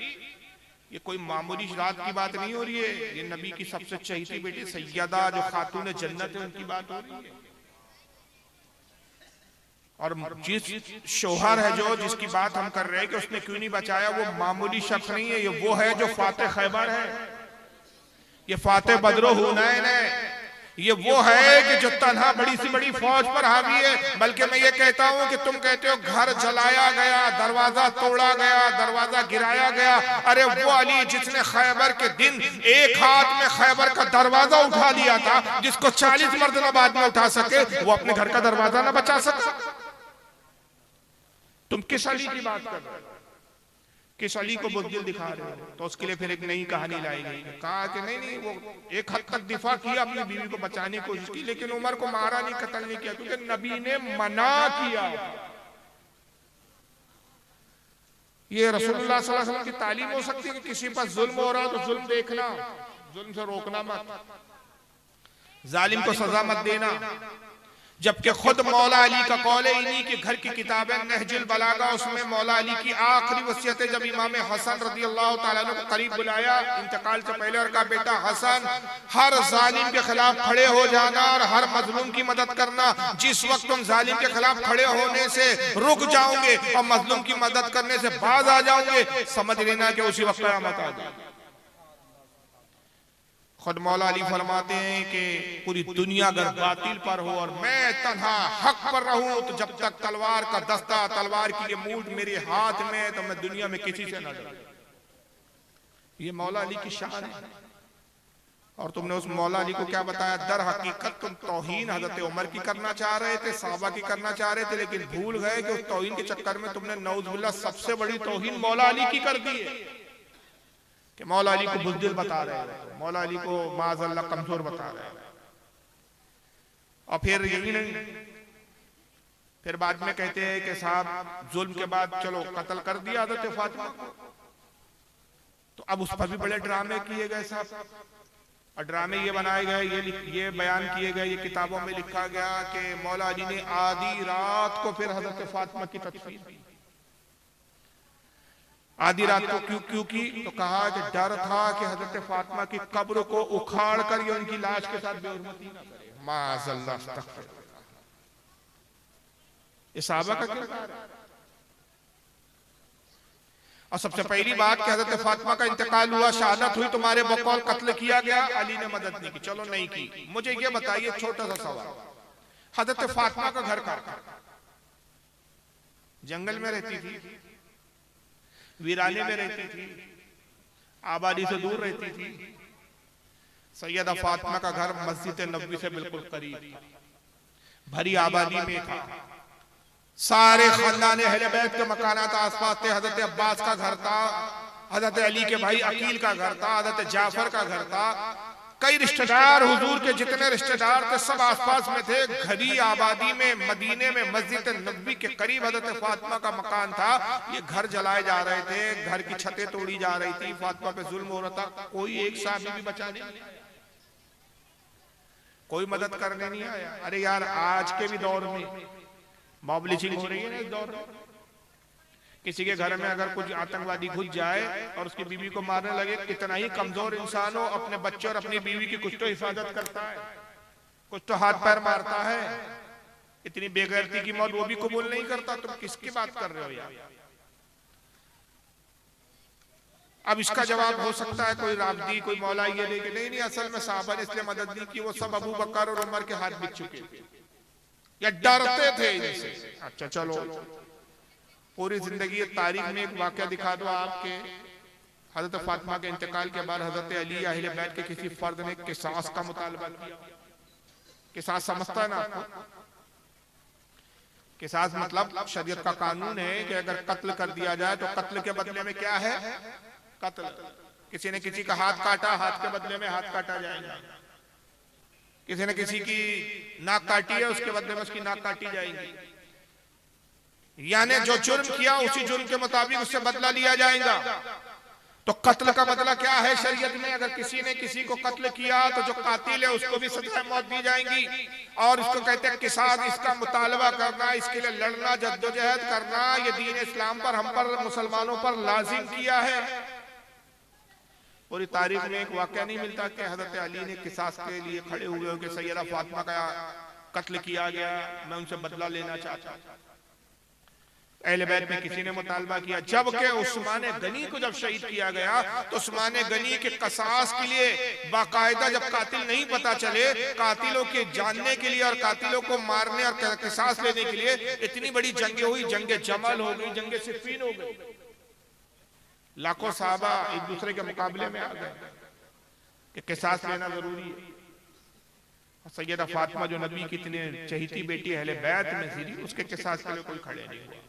ये कोई मामूली रात की बात नहीं हो रही है, ये नबी की सबसे चहीती बेटी सैयदा जो खातून जन्नत है उनकी बात हो रही है। और जिस शोहर है जो जिसकी बात हम कर रहे हैं कि उसने क्यों नहीं बचाया, वो मामूली शख्स नहीं है, ये वो है जो फाते खैबर है, ये फाते बदरो हुनैन है, ये वो है कि जो तन्हा बड़ी सी बड़ी फौज पर हावी है। बल्कि मैं ये कहता हूं कि तुम कहते हो घर जलाया गया, दरवाजा तोड़ा गया, दरवाजा गिराया गया, अरे वो अली जिसने खैबर के दिन एक हाथ में खैबर का दरवाजा उठा लिया था, जिसको 40 मर्द न बाद में उठा सके, वो अपने घर का दरवाजा न बचा सका। तुम किस अली की बात कर रहे हो? किस अली को बुज़दिल दिखा रहे हो? तो उसके लिए फिर एक नई कहानी लाई गई, कहा कि नहीं वो एक हद तक दिफा किया, अपनी बीवी को बचाने की कोशिश की, लेकिन उमर को मारा नहीं, कत्ल नहीं किया, क्योंकि नबी ने मना किया। ये रसूलुल्लाह सल्लल्लाहु अलैहि वसल्लम की तालीम हो सकती है कि किसी पर जुल्म हो रहा हो तो जुल्म देखना, जुल्म से रोकना मत, जालिम को सजा मत देना, जबकि खुद मौला अली का कौल है। इन्हीं के घर की किताब है नहजुल बलागा, उसमें मौला अली की आखिरी वसीयत है जब इमाम हसन रज़ी अल्लाह ताला अन्हु को करीब बुलाया इंतकाल से पहले और कहा बेटा हसन, हर जालिम के खिलाफ खड़े हो जाना और हर मजलूम की मदद करना। जिस वक्त तुम जालिम के खिलाफ खड़े होने से रुक जाओगे और मजलूम की मदद करने से बाज आ जाओगे, समझ लेना कि उसी वक्त क़यामत आ जाएगी। खुद मौला अली फरमाते हैं कि पूरी दुनिया अगर बातिल पर हो और मैं तन्हा हक पर रहूं, तो जब तक तलवार का दस्ता, तलवार की ये मूठ मेरे हाथ में है, तो मैं दुनिया में किसी से न डरूं। ये मौला अली की शान है। और तुमने उस मौला अली को क्या बताया? दर हकीकत तुम तौहीन हजरत उमर की करना चाह रहे थे, साहबा की करना चाह रहे थे, लेकिन भूल गए कि उस तौहीन के चक्कर में तुमने नऊजुबिल्लाह सबसे बड़ी तौहीन मौला अली की कर दी है कि मौला अली को बुज़दिल बता रहे हैं, मौला अली को माज़अल्लाह कमजोर बता रहे हैं। और फिर यही नहीं, फिर बाद में कहते हैं कि साहब जुल्म के बाद चलो कत्ल कर दिया हज़रत फातिमा को, तो अब उस पर भी बड़े ड्रामे किए गए साहब। और ड्रामे ये बनाए गए, ये बयान किए गए, ये किताबों में लिखा गया कि मौला अली ने आधी रात को फिर हज़रत फातिमा की तदफीन की। आधी रात को क्यों की? तो कहा कि डर था कि हजरत फातिमा की कब्र को उखाड़ कर ये उनकी लाश के साथ बेहुरमती ना करे। माज़अल्लाह, अस्तग़फिरुल्लाह। ये सहाबा का किरदार है। और सबसे पहली बात कि हजरत फातिमा का इंतकाल हुआ, शहादत हुई, तुम्हारे बकौल कत्ल किया गया, अली ने मदद नहीं की। चलो नहीं की। मुझे ये बताइए छोटा सा सवाल, हजरत फातिमा का घर कहाँ था? जंगल में रहती थी, वीराने में रहती थी, आबादी से दूर रहती थी। सैयदा फातिमा का घर मस्जिद नबवी से बिल्कुल करीब, भरी आबादी में था। सारे खानदान अहले बैत के मकानात आसपास थे। हजरत अब्बास का घर था, हजरत अली के भाई अकील का घर था, हजरत जाफर का घर था। कई रिश्तेदार, हुजूर के जितने रिश्तेदार थे सब आसपास में थे। घनी आबादी में मदीने में मस्जिद नबवी के करीब हजरत फातिमा का मकान था। ये घर जलाए जा रहे थे, घर की छतें तोड़ी जा रही थी, फातिमा पे जुल्म हो रहा था। कोई एक साहब भी बचाने नहीं आया, कोई मदद करने नहीं आया। अरे यार, आज के भी दौर में मॉब लिंचिंग हो रही है ना इस दौर में। किसी के घर में अगर कुछ आतंकवादी घुस जाए और उसकी बीवी को मारने लगे, कितना ही कमजोर इंसान हो, अपने बच्चे और अपनी बीवी की कुछ तो हिफाजत करता है, कुछ तो हाथ पैर मारता है। इतनी बेगैरती की मौत वो भी कबूल नहीं करता। तुम किसकी बात कर रहे हो यार? अब इसका जवाब हो सकता है कोई राबदी, कोई मौला ये दे कि नहीं, असल में साहबा ने इसलिए मदद नहीं की, वो सब अबू बकर और उमर के हाथ बिक चुके थे या डरते थे इनसे। अच्छा चलो, पूरी जिंदगी तारीख में एक वाकया दिखा दो आपके। हजरत फातिमा के इंतकाल के बाद हजरत अली अहले बैत के किसी फर्द ने किसास का मुतालबा किया। किसास समझता है ना आपको? किसास मतलब शरीयत का कानून है कि अगर कत्ल कर दिया जाए तो कत्ल के बदले में क्या है? कत्ल। किसी ने किसी का हाथ काटा, हाथ के बदले में हाथ काटा जाएगा। किसी ने किसी की नाक काटी है, उसके बदले में उसकी नाक काटी जाएगी। यानी जो जुर्म किया उसी जुर्म के मुताबिक उससे बदला लिया जाएगा। तो कत्ल का बदला क्या है शरीयत में? अगर किसी ने किसी को कत्ल किया तो जो कातिल है उसको भी सजा मौत दी जाएगी। और इसको कहते हैं किसास। इसका मुतालबा करना, इसके लिए लड़ना, जद्दोजहद करना, ये दीन इस्लाम पर, हम पर, मुसलमानों पर लाजिम किया है। पूरी तारीख में एक वाकया नहीं मिलता कि हजरत अली ने किसास के लिए खड़े हुए हो कि सैयदा फातिमा का कत्ल किया गया, मैं उनसे बदला लेना चाहता। अहले बैत में किसी ने मुतालबा किया। जबकि उस्मान गनी को जब शहीद किया गया तो उस्मान गनी के कसास के लिए बाकायदा, जब कातिल नहीं पता चले, कातिलों के जानने के लिए और कातिलों को मारने और किसास लेने के लिए इतनी बड़ी जंगें हुई। जंगे जमल हो गई, जंगे सिफ़ीन हो गई। लाखों साहबा एक दूसरे के मुकाबले में आ गए कि किसास लेना जरूरी है। सैयदा फातिमा जो नबी की इतने चहीती बेटी अहले बैत में थी, उसके किसास के लिए कोई खड़े नहीं हुआ,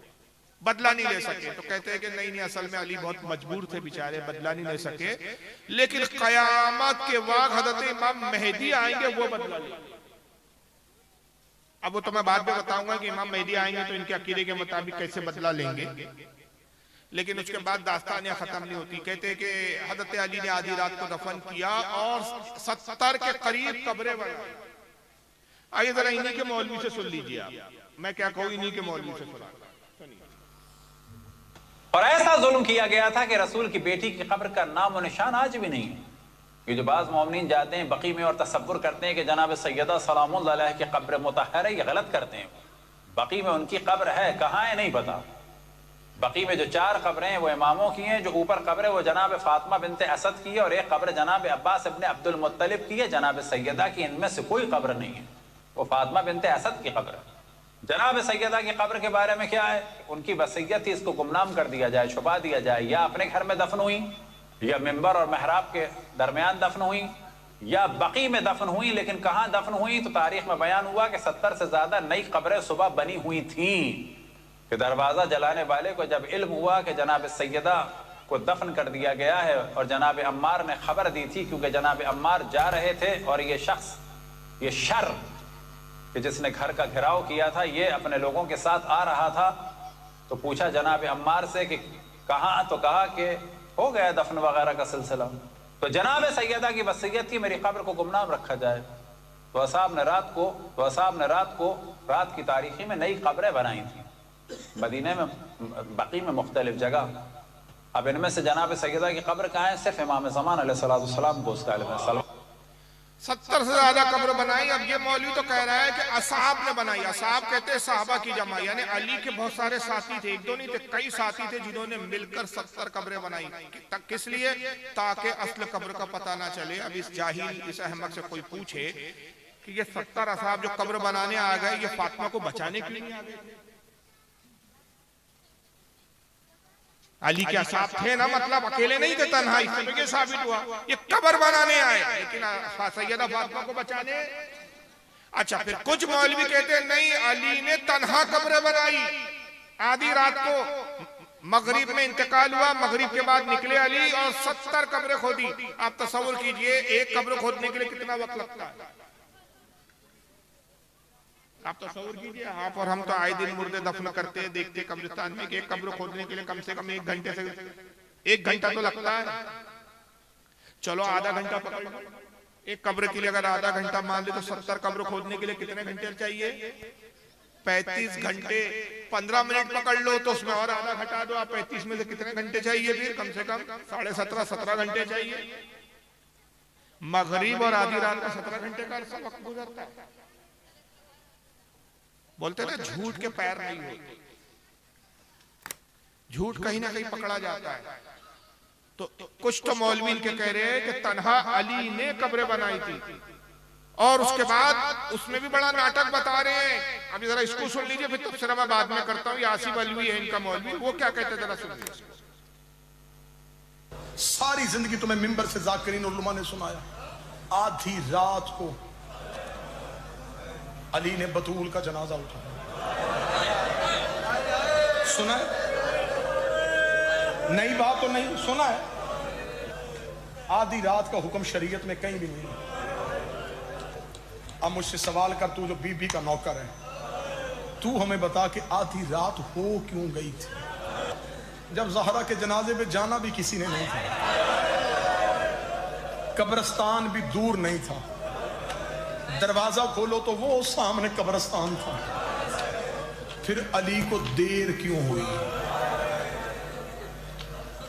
बदला नहीं ले सके। तो कहते हैं कि नहीं, असल में अली बहुत मजबूर थे बेचारे, बदला नहीं ले सके। लेकिन कयामत के वक्त हजरत इमाम मेहदी आएंगे, वो बदला लेंगे। अब वो तो मैं बाद में बताऊंगा कि इमाम मेहदी आएंगे तो इनके अकीदे के मुताबिक कैसे बदला लेंगे। लेकिन उसके बाद दास्तानियां खत्म नहीं होती। कहते हैं कि हजरत अली ने आधी रात को दफन किया और 70 के करीब कब्रें बनाई। आइए जरा इन्हीं के मौलवी से सुन लीजिए आप, मैं क्या कहूँ, इन्हीं के मौलवी से सुना। और ऐसा जुल्म किया गया था कि रसूल की बेटी की कब्र का नाम और निशान आज भी नहीं है। ये जो बाज़ मोमिनीन जाते हैं बकी में और तसव्वुर करते हैं कि जनाब सैयदा सलामुल्लाह अलैहा की कब्र मुतहर है, ये गलत करते हैं। बकी में उनकी कब्र है, कहाँ है नहीं पता। बकी में जो 4 कब्रें हैं वो इमामों की हैं, जो ऊपर कब्र है वो जनाब फातिमा बिनते असद की है, और एक कब्र जनाब अब्बास इब्ने अब्दुल मुत्तलिब की है, जनाब सैयदा की इनमें से कोई कब्र नहीं है, वो फातिमा बिनते असद की कब्र है। जनाब सैयदा की कब्र के बारे में क्या है, उनकी वसीयत थी इसको गुमनाम कर दिया जाए, छुपा दिया जाए, या अपने घर में दफन हुई, या मिंबर और महराब के दरमियान दफन हुई, या बकी में दफन हुई। लेकिन कहाँ दफन हुई, तो तारीख में बयान हुआ कि 70 से ज्यादा नई कब्रें सुबह बनी हुई थी। कि दरवाजा जलाने वाले को जब इल्म हुआ कि जनाब सैयदा को दफन कर दिया गया है, और जनाब अम्मार ने खबर दी थी, क्योंकि जनाब अम्मार जा रहे थे और ये शख्स, ये शर कि जिसने घर का घेराव किया था, ये अपने लोगों के साथ आ रहा था, तो पूछा जनाब अम्मार से कि कहाँ, तो कहा कि हो गया दफन वगैरह का सिलसिला। तो जनाब सैयदा की वसीयत थी मेरी कब्र को गुमनाम रखा जाए। तो असाब ने रात को रात की तारीखी में नई कब्रें बनाई थी मदीने में, बकी में, मुख्तलिफ जगह। अब इनमें से जनाब सैयदा की कब्र कहाँ है, सिर्फ इमाम ज़मान अलैहिस्सलाम को उसका इल्म है। 70 से ज्यादा कब्र बनाई। अब ये मौलवी तो कह रहा है कि असहाब ने बनाई। असहाब कहते हैं साहबा की जमा, यानी अली के बहुत सारे साथी थे, एक दो नहीं थे, कई साथी थे जिन्होंने मिलकर 70 कब्रें बनाई। किस लिए, ताकि असल कब्र का पता ना चले। अब इस जाहिल, इस अहमक से कोई पूछे कि ये 70 असहाब जो कब्र बनाने आ गए, ये फातिमा को बचाने के लिए नहीं आ गए? अली के असहाब थे ना, मतलब अकेले नहीं थे, तन्हा, इससे साबित हुआ ये कब्र बनाने आए, लेकिन सैयदा फातिमा को बचाने। अच्छा, फिर कुछ मौलवी कहते हैं नहीं, अली ने तन्हा कब्र बनाई। आधी रात को मगरिब में इंतकाल हुआ, मगरिब के बाद निकले अली और 70 कब्रें खोदी। आप तसव्वुर कीजिए, एक कब्र खोदने के लिए कितना वक्त लगता है। आप तस्वीर कीजिए, आप और हम तो आए दिन मुर्दे दफन करते हैं, देखते कब्रिस्तान में, एक कब्र खोदने के लिए कम से कम 1 घंटे से 1 घंटा तो लगता है। चलो आधा घंटा पकड़ लो, एक कब्र के लिए अगर आधा घंटा मान ले तो 70 कब्र खोदने के लिए कितने घंटे चाहिए? 35 घंटे। 15 मिनट पकड़ लो तो उसमें और आधा घटा दो, आप 35 में से कितने घंटे चाहिए? फिर कम से कम 17.5 घंटे चाहिए। मगरिब और आधी रात का 17 घंटे का वक्त गुजरता है। बोलते ना झूठ के पैर नहीं होते, झूठ कहीं ना कहीं पकड़ा जाता है। तो कुछ तो मौलवी इनके कह रहे हैं कि तन्हा अली ने कब्रें बनाई थी, और उसके बाद उसमें भी बड़ा नाटक बता रहे हैं। अभी जरा इसको सुन लीजिए, फिर तफसीर मैं बाद में करता हूँ। ये आसिफ अलवी है इनका मौलवी, वो क्या कहते हैं जरा सुन लीजिए। सारी जिंदगी तुम्हें मिंबर से जाकिरीन उलमा ने सुनाया, आधी रात को अली ने बतूल का जनाजा उठाया, सुना है? नई बात तो नहीं, सुना है? आधी रात का हुक्म शरीयत में कहीं भी नहीं है। अब मुझसे सवाल कर, तू जो बीबी का नौकर है, तू हमें बता कि आधी रात हो क्यों गई थी, जब ज़हरा के जनाजे पे जाना भी किसी ने नहीं था, कब्रिस्तान भी दूर नहीं था, दरवाजा खोलो तो वो सामने कब्रिस्तान था, फिर अली को देर क्यों हुई?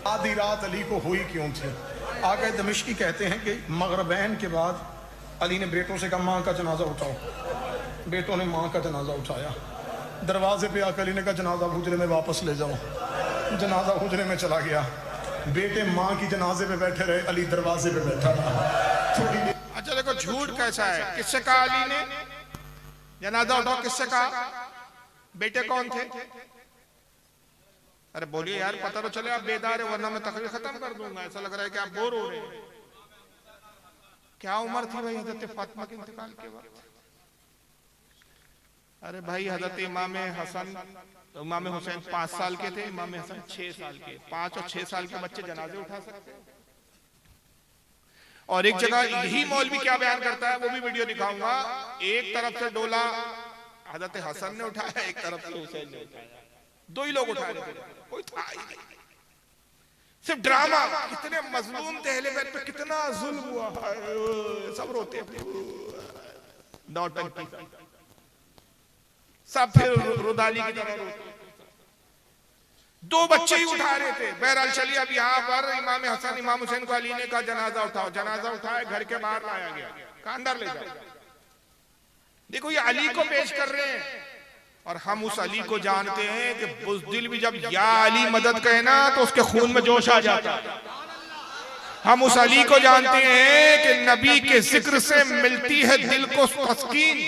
आधी रात अली को हुई क्यों थी? आगे दमिश्की कहते हैं कि मगरबैन के बाद अली ने बेटों से कहा माँ का जनाजा उठाओ। बेटों ने माँ का जनाजा उठाया, दरवाजे पे आकर अली ने कहा जनाजा हुजरे में वापस ले जाओ। जनाजा हुजरे में चला गया, बेटे माँ की जनाजे पे बैठे रहे, अली दरवाजे पे बैठा रहा। थोड़ी अच्छा देखो झूठ कैसा है। किससे कहा अली ने जनाजा उठाओ? किससे कहा? बेटे कौन थे? अरे बोलिए यार, पता तो चले आप बेदार है, वरना मैं तकरीर खत्म कर दूंगा। ऐसा लग रहा है कि आप बोर हो रहे हैं। क्या उम्र थी भाई हजरत फातिमा के इंतकाल के वक्त? अरे भाई हजरत इमाम हसन, इमाम हुसैन 5 साल के थे, इमाम हसन 6 साल के। 5 और 6 साल के बच्चे जनाजे उठा सकते हैं? और एक जगह यही मौलवी क्या बयान करता है, वो भी वीडियो दिखाऊंगा। एक तरफ से डोला हजरत हसन ने उठाया, एक तरफ से हुसैन ने उठाया, 2 ही लोग उठा रहे थे, कोई था ही नहीं। सिर्फ ड्रामा। कितने मजलूम थे, अहले बैत पे कितना जुल्म हुआ, सब रोते नौटंकी सब फिर रुदाली की तरह रोते। दो बच्चे ही उठा रहे थे। बहरहाल चलिए अब यहाँ पर इमाम हसन इमाम हुसैन को अली ने कहा जनाजा उठाओ। जनाजा उठाए, घर के बाहर लाया गया, कहा अंदर ले जाओ। देखो ये अली को पेश कर रहे हैं और हम उस अली को जानते हैं कि बुज़दिल भी जब या अली मदद कहे ना तो उसके खून में जोश आ जाता है। हम उस अली को जानते हैं कि नबी के जिक्र से मिलती है दिल को तस्कीन,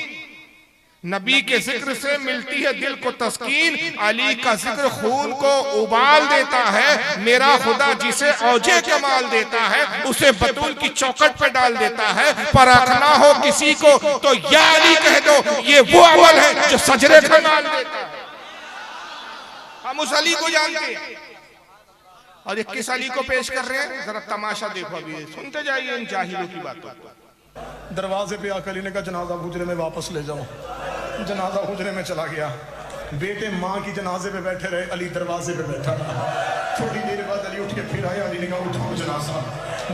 नबी के जिक्र से मिलती है दिल को तस्कीन। अली का जिक्र खून को उबाल देता है। मेरा खुदा जिसे औजे कमाल देता है उसे बतूल की चौखट पे डाल देता है। परखना हो किसी को तो या अली कह दो, ये वो अमल है जो सजरे का माल देता है। हम उस अली को जानते हैं और ये किस अली को पेश कर रहे हैं, जरा तमाशा देखो। अभी सुनते जाइए इन जाहिलों की बातों को। दरवाजे पे आकर अली ने कहा जनाजा हुजरे में वापस ले जाओ। जनाजा हुजरे में चला गया। बेटे माँ की जनाजे पे बैठे रहे, अली दरवाजे पे बैठा रहा। थोड़ी देर बाद अली उठ के फिर आया। अली ने कहा उठाओ जनाजा।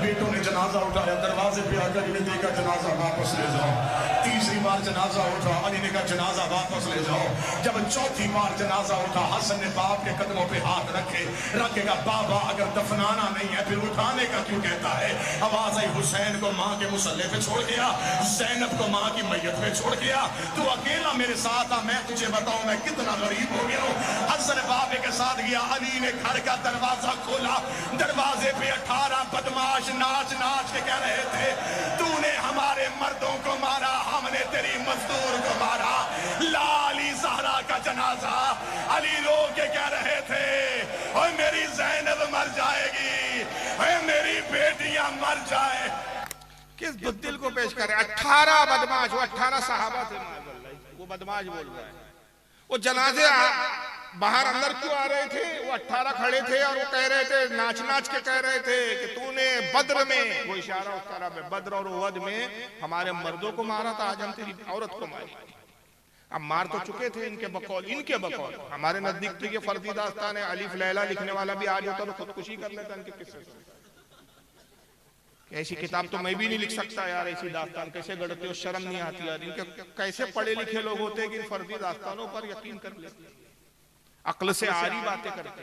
बेटों ने जनाजा उठाया। दरवाजे पे आकर अली ने देखा जनाजा वापस ले जाओ। तीसरी बार जनाजा उठा, अली ने कहा जनाजा वापस ले जाओ। जब चौथी बार जनाजा उठा, हसन ने बाप के कदमों पे हाथ रखेगा बाबा अगर दफनाना नहीं है फिर उठाने का क्यों कहता है। आवाज आई हुसैन को माँ के मुसल्ले पे छोड़ गया, ज़ैनब को माँ की मैयत पे छोड़ गया, तू अकेला मेरे साथ आ, मैं तुझे बताऊं मैं कितना गरीब हो गया हूँ। हसन बाबे के साथ गया। अली ने घर का दरवाजा खोला। दरवाजे पे 18 बदमाश नाच नाच के कह रहे थे तूने हमारे मर्दों को मारा, हमने तेरी मजदूर को मारा। लाली ज़हरा का जनाजा। अली रो के कह रहे थे ओए मेरी ज़ैनब मर जाएगी, ओए मेरी बेटियां मर जाए। किस बुद्दिल को पेश कर रहे हैं? 18 बदमाश, वो 18 सहाबा थे, वो बदमाश बोल रहा है। वो जनाजे बाहर अंदर क्यों आ रहे थे? वो 18 खड़े थे और वो कह रहे थे, नाच नाच के कह रहे थे कि तूने बद्र में, वो इशारा उस तरह में, बद्र और उहद में हमारे मर्दों को मारा था, आज हम तेरी औरत को मारेंगे। अब मार तो चुके थे इनके बकौल। हमारे नजदीक तो ये फर्जी दास्तान है। अलीफ लैला लिखने वाला भी आज होता तो खुदकुशी कर लेता इनके किस्से से। ऐसी किताब तो मैं भी नहीं लिख सकता यार, ऐसी दास्तान कैसे गढ़ते हो, शर्म नहीं आती यार। इनके कैसे पढ़े लिखे लोग होते हैं कि इन फर्जी दास्तानों पर यकीन कर लेते, अक्ल से आरी बातें करते।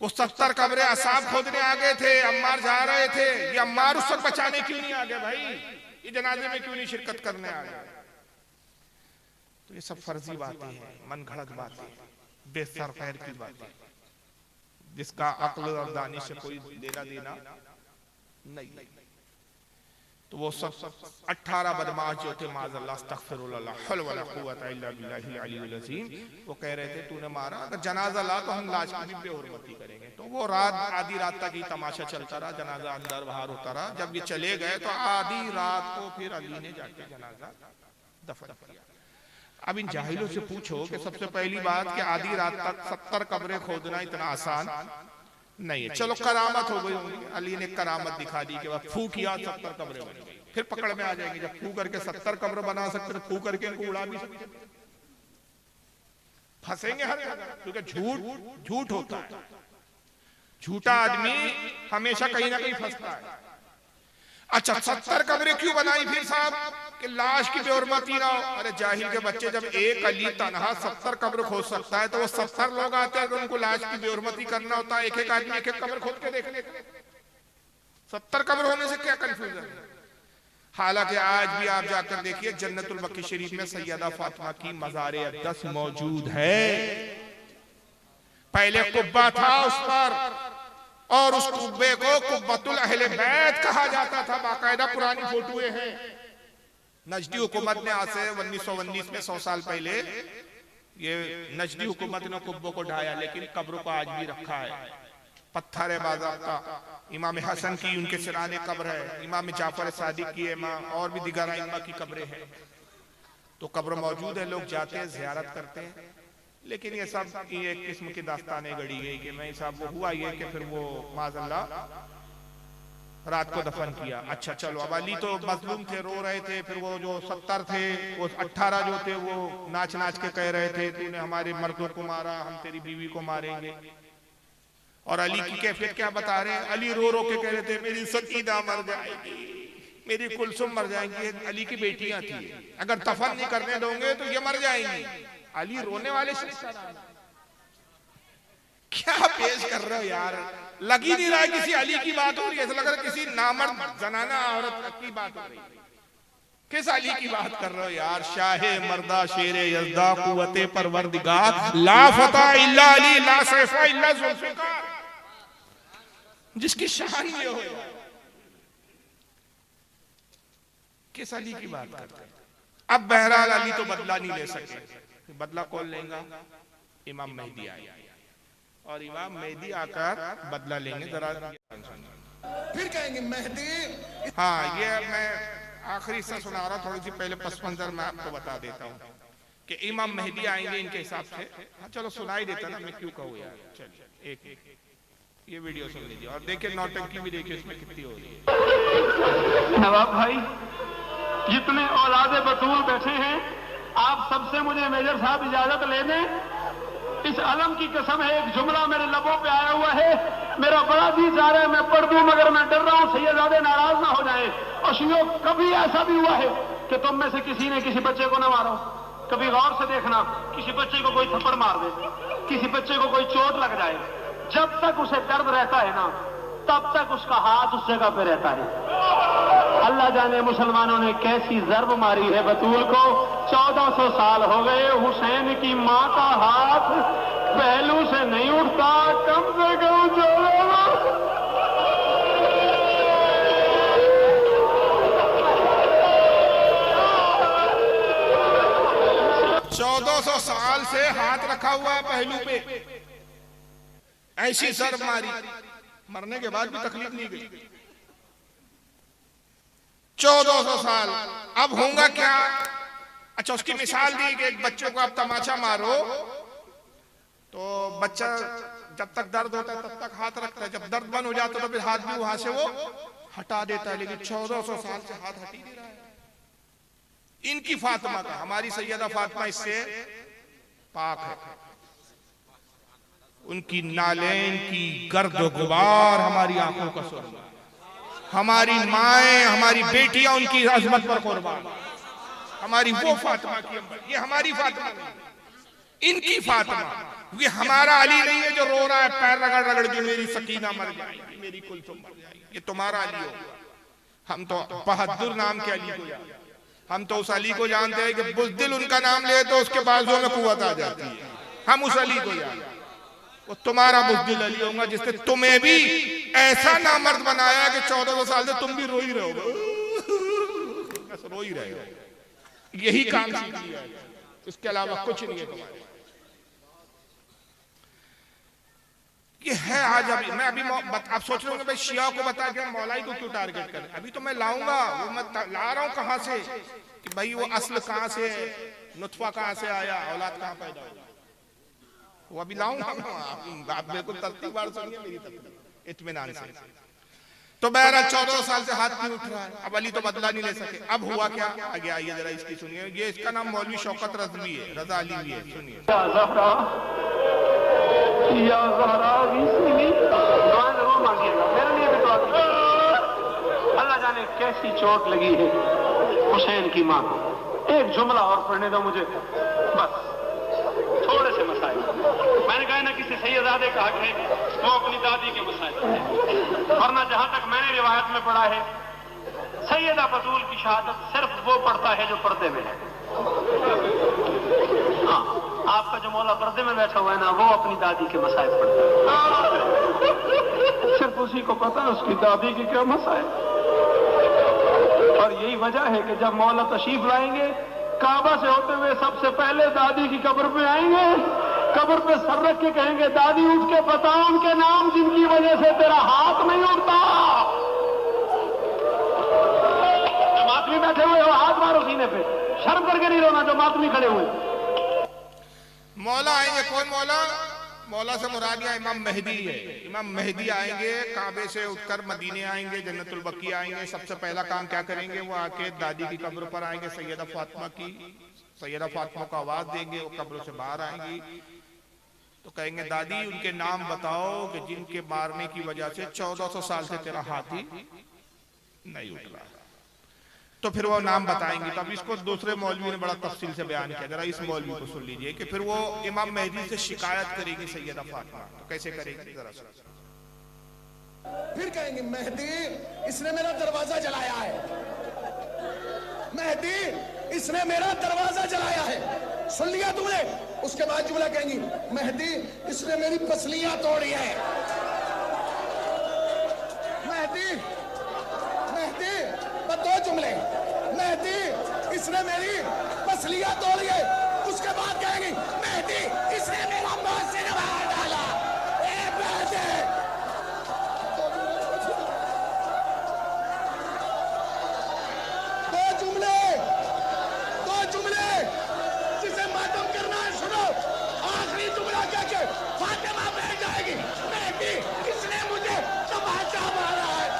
वो 70 कब्रें असाब खोदने आ गए थे, अम्मार जा रहे थे। ये अम्मार उस वक्त बचाने क्यों नहीं आ गए भाई? ये जनाजे में क्यों नहीं शिरकत करने आ गए? तो ये सब फर्जी बातें हैं, मन घड़त बातें, बेसर पैर की बातें, जिसका अक्ल और दानिश से कोई लेना देना नहीं। तो वो सब 18 बदमाश जो थे, माज़अल्लाह अस्तग़फिरुल्लाह हौल वला कुव्वता इल्ला बिल्लाहिल अलीयुल अज़ीम, वो कह रहे थे तूने मारा, अगर जनाजा ला तो हम लाश की भी बेहुरमती करेंगे। तो वो रात, आधी रात तक ही तमाशा चलता रहा, जनाजा अंदर बाहर होता रहा। जब ये चले गए तो आधी रात को फिर अली ने जाके जनाजा दफन किया। अब इन जाहिलों से पूछो कि सबसे पहली बात कि आधी रात तक 70 कब्रें खोदना इतना आसान नहीं है। चलो करामत हो गई, अली ने करामत दिखा दी कि वह फू किया 70 कब्रें बन गई। फिर पकड़ में आ जाएंगे, जब फू करके 70 कब्र बना सकते तो फू करके इनको उड़ा भी सकते, फंसेंगे हर जगह, क्योंकि झूठ होता है। झूठा आदमी हमेशा कहीं ना कहीं फंसता है। अच्छा 70 कब्रें क्यों बनाई फिर साहब? कि लाश की बेहुरमती ना हो। अरे जाहिल के बच्चे, जब एक अली तनहा 70 कब्र खोद सकता है तो वो 70 लोग आते हैं, अगर उनको लाश की बेहुरमती करना होता है, एक एक आदमी एक एक कब्र खोद के देखने। 70 कब्र होने से क्या कंफ्यूजन है? हालांकि आज भी आप जाकर देखिए जन्नतुल बकी शरीफ में सैयदा फातिमा की मज़ार अक़दस मौजूद है। पहले कुब्बा था उस पर, और उस कुब्बे को कुब्बतुल अहले बैत कहा जाता था। बाकायदा पुरानी फोटोएं हैं। नजदी हुकूमत ने आज से 1919 में 100 साल पहले ये नजदी हुकूमत ने कुब्बों को ढाया, लेकिन कब्रों को आज भी रखा है। पत्थर है बाज़ाब्ता। इमाम हसन की उनके सिराने कब्र है, इमाम जाफर सादिक की और भी दिगर इमाम की कब्रें हैं। तो कब्र मौजूद है, लोग जाते हैं, ज़ियारत करते हैं। लेकिन ये सब की एक किस्म की दास्तानें गढ़ी गई कि मैं साहब वो हुआ ये कि फिर वो माज़अल्लाह रात को दफन किया। अच्छा चलो, अब अली तो मजलूम थे, रो रहे थे। फिर वो जो 70 थे, वो 18 जो थे वो नाच नाच के कह रहे थे तूने हमारे मर्दों को मारा, हम तेरी बीवी को मारेंगे। और अली की कैफियत क्या बता रहे हैं? अली रो रो के कह रहे थे मेरी सकीना मर जाएगी, मेरी कुलसुम मर जाएंगी, अली की बेटियां थी, अगर दफन नहीं करने दोगे तो ये मर जाएंगी। अली रोने वाले शख्स का नाम। क्या पेश कर रहे हो यार, लग ही नहीं रहा है किसी अली की बात हो रही है, ऐसा लग रहा है किसी नामर्द जनाना औरत की बात हो रही है। किस अली की बात कर रहे हो यार? शाहे मर्दा शेरे यज़दा कुव्वते परवरदिगार, ला फता इल्ला अली ला सैफा इल्ला जुल्फ़िकार, जिसकी शान ये हो। किस अली की बात करते हैं? अब बहरहाल अली तो बदला नहीं ले सके, बदला कौन लेगा? इमाम मेहदी आए, और इमाम मेहदी आकर बदला लेंगे। जरा फिर कहेंगे मेहदी। हाँ, ये मैं आखिरी से सुना रहा, थोड़ी सी पहले पस मंजर मैं आपको बता देता हूँ कि इमाम मेहदी आएंगे इनके हिसाब से। हाँ चलो सुनाई देता ना, मैं क्यों कहूँ यार। चलिए एक ये वीडियो सुन लीजिए और देखिए नौटंकी भी देखिए इसमें कितनी हो रही है। नवाब भाई, जितने औलादे बतूल बैठे हैं, आप सबसे मुझे मेजर साहब इजाजत ले दें। इस अलम की कसम है, एक जुमला मेरे लबों पे आया हुआ है, मेरा बड़ा जी जा रहा है, मैं पढ़ दूं, मगर मैं डर रहा हूं सैयदादे नाराज ना हो जाए। और शियो, कभी ऐसा भी हुआ है कि तुम में से किसी ने किसी बच्चे को ना मारो? कभी गौर से देखना, किसी बच्चे को कोई थप्पड़ मार दे, किसी बच्चे को कोई चोट लग जाए, जब तक उसे दर्द रहता है ना, तब तक उसका हाथ उस जगह पे रहता है। अल्लाह जाने मुसलमानों ने कैसी जर्ब मारी है बतूल को। 1400 साल हो गए, हुसैन की मां का हाथ पहलू से नहीं उठता, कम से कम 1400 साल से हाथ रखा हुआ है पहलू पे, ऐसी जर्ब मारी, मरने के बाद भी तकलीफ नहीं गई। 1400 साल। अब होगा क्या? अच्छा, उसकी मिसाल दी कि एक बच्चे को आप तमाचा मारो तो बच्चा जब तक दर्द होता है तब तक हाथ रखता है, जब दर्द बंद हो जाता है तो फिर हाथ भी वहां से वो हटा देता है। लेकिन 1400 साल से हाथ हटी नहीं रहा है। इनकी फातिमा का, हमारी सैयदा फातिमा इससे पाक है। उनकी नालें की गर्द गुबार हमारी आंखों का सुरमा, हमारी माएं, हमारी बेटियां उनकी अजमत पर कुर्बान। हमारी वो फातिमा की, ये हमारी फातिमा नहीं, इनकी फातिमा। ये हमारा अली नहीं है जो रो रहा है पैर रगड़ रगड़ के, मेरी सकीना मर जाएगी, मेरी कुलसुम मर जाएगी। ये तुम्हारा अली होगा। हम तो बहादुर नाम के अली को जानते हैं। हम तो उस अली को जानते हैं कि बुज़दिल उनका नाम ले तो उसके बाजुओं में कुव्वत आ जाती है। हम उस अली को जानते हैं। वो तुम्हारा बुज़दिल अली होगा जिसने तुम्हें भी ऐसा नामर्द बनाया कि 1400 साल से तुम भी रो ही रहे हो, बस रो ही रहे हो। यही काम सीख लिया है, इसके अलावा कुछ नहीं है तुम्हारे। ये है आज। अभी मैं आप सोच रहे होंगे भाई शिया को बता के मौलाई को क्यों टारगेट करें? अभी तो मैं लाऊंगा, वो मैं ला रहा हूं कहां से कि भाई वो असल कहां से, नुतफा कहां से आया, औलाद कहां पैदा हुआ, वो अभी लाऊंगा। आप बिल्कुल तरतीबवार सुनिए मेरी तरफ इत्मीनान से। तो बहरहाल 14 साल से हाथ नहीं उठ रहा है। अब अली तो बदला नहीं ले सके। अब हुआ क्या? आगे आइए जरा इसकी सुनिए। ये इसका नाम मौलवी शौकत रज़वी है, रजा अली भी है, सुनिए। जरूर मांगिएगा, मेरे लिए भी दुआ कीजिएगा। अल्लाह जाने कैसी चोट लगी है हुसैन की मां को। एक जुमला और पढ़ने दो मुझे, बस थोड़े से मसाइल। मैंने कहा ना किसी सैयदादे का हक है, वो अपनी दादी के मसाइल, वरना जहां तक मैंने रिवायत में पढ़ा है, सैयदा बतूल की शहादत सिर्फ वो पढ़ता है जो पर्दे में है। हाँ, आपका जो मौला पर्दे में बैठा हुआ है ना, वो अपनी दादी के मसाइल पढ़ता है। सिर्फ उसी को पता है उसकी दादी के क्या मसाइल। और यही वजह है कि जब मौला तशरीफ लाएंगे, काबा से होते हुए सबसे पहले दादी की कब्र पे आएंगे, कब्र पे सर रख के कहेंगे, दादी उठ के बताओ उनके नाम जिनकी वजह से तेरा हाथ नहीं उठता। जो मातमी बैठे हुए हो हाथ मारो सीने पे, शर्म करके नहीं रोना जो मातमी खड़े हुए। मौला आएंगे। कौन मौला? मौला से मुराद या इमाम मेहदी है। इमाम मेहदी आएंगे, काबे से उठकर मदीने आएंगे, जन्नतुल बकी आएंगे। सबसे पहला काम क्या करेंगे? वो आके दादी की कब्र पर आएंगे, सैयदा फातिमा की। सैयदा फातिमा को आवाज देंगे, वो कब्र से बाहर आएंगी तो कहेंगे, दादी उनके नाम बताओ कि जिनके मारने की वजह से 1400 साल से तेरा हाथ ही नहीं उठ रहा। तो फिर वो नाम बताएंगे। तो अब इसको दूसरे मौलवी ने बड़ा तफसील से बयान किया, जरा इस मौलवी को सुन लीजिए कि फिर वो इमाम मेहदी से शिकायत करेगी सैयदा फातिमा, तो कैसे करेगी जरा सुन। फिर कहेंगे मेहदी इसने मेरा दरवाजा जलाया है, मेहदी इसने मेरा दरवाजा जलाया है, सुन लिया तुमने। उसके बाद जुमला कहेंगी मेहदी इसने मेरी पसलियां तोड़ी है, मेहदी मेहदी दो जुमले, मेहदी इसने मेरी पसलियां तोड़ी है। उसके बाद कहेंगी मेहदी इसने मेरा मौसिन मार डाला, ए मेहदी। दो जुमले जिसे मातम करना है सुनो। आखिरी जुमला क्या के फातिमा बैठ जाएगी, मेहदी इसने मुझे तमाचा मारा है।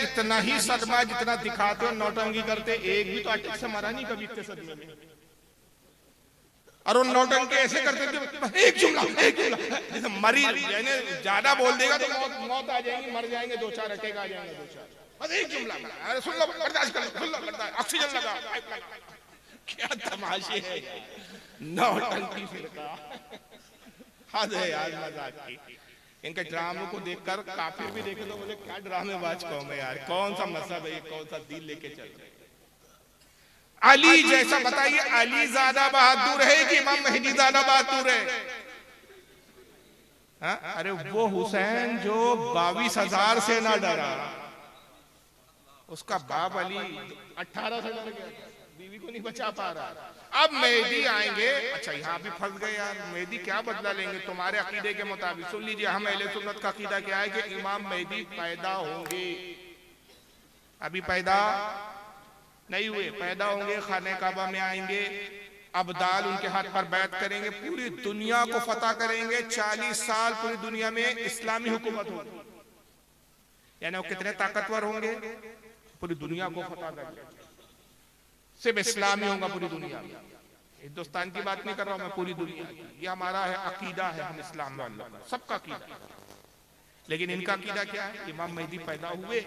इतना ही सदमा जितना दिखाते हो नौटंकी करते, एक भी तो अटैक से मरा नहीं कभी इतने सदमे में। और उन नौटंकी ऐसे करते थे एक जुमला जैसे मरीज यानी ज्यादा बोल देगा तो मौत आ जाएगी, मर जाएंगे, दो चार अटैक आ जाएंगे, दो चार, बस एक जुमला। अरे सुन लो, बर्दाश्त कर लो, सुन लो, बर्दाश्त, ऑक्सीजन लगा। क्या तमाशे है नौटंकी फिरका, हद है यार मजाक की। इनके ड्रामों को देखकर काफिर भी देखे तो बोले क्या ड्रामेबाज कौम है यार, कौन सा मजहब है, कौन सा दीन लेके चल रहे। अली जैसा बताइए, अली ज्यादा बहादुर है कि इमाम मेहदी ज्यादा बहादुर है? हा? अरे वो हुसैन जो 22,000 से ना डरा, उसका बाप अली 18 से डर गया, बीवी को नहीं बचा पा रहा। अब मेहदी आएंगे, अच्छा यहाँ भी फंस गए यार, मेहदी क्या बदला लेंगे तुम्हारे अकीदे के मुताबिक। सुन लीजिए, हम अहले सुन्नत का अकीदा क्या है कि इमाम मेहदी पैदा होंगे, अभी पैदा नहीं हुए, पैदा होंगे, खाने काबा में आएंगे, अब्दाल उनके हाथ पर बैत करेंगे, पूरी दुनिया को फतह करेंगे, 40 साल पूरी दुनिया में इस्लामी हुकूमत होगी। यानी वो कितने ताकतवर होंगे, पूरी दुनिया को फतह करेंगे, सिर्फ इस्लामी होगा पूरी दुनिया में। हिंदुस्तान की बात नहीं कर रहा हूं मैं, पूरी दुनिया की। ये हमारा है अकीदा है, हम इस्लाम वालों का सबका अकीदा। लेकिन इनका अकीदा क्या है? इमाम मेहदी पैदा हुए,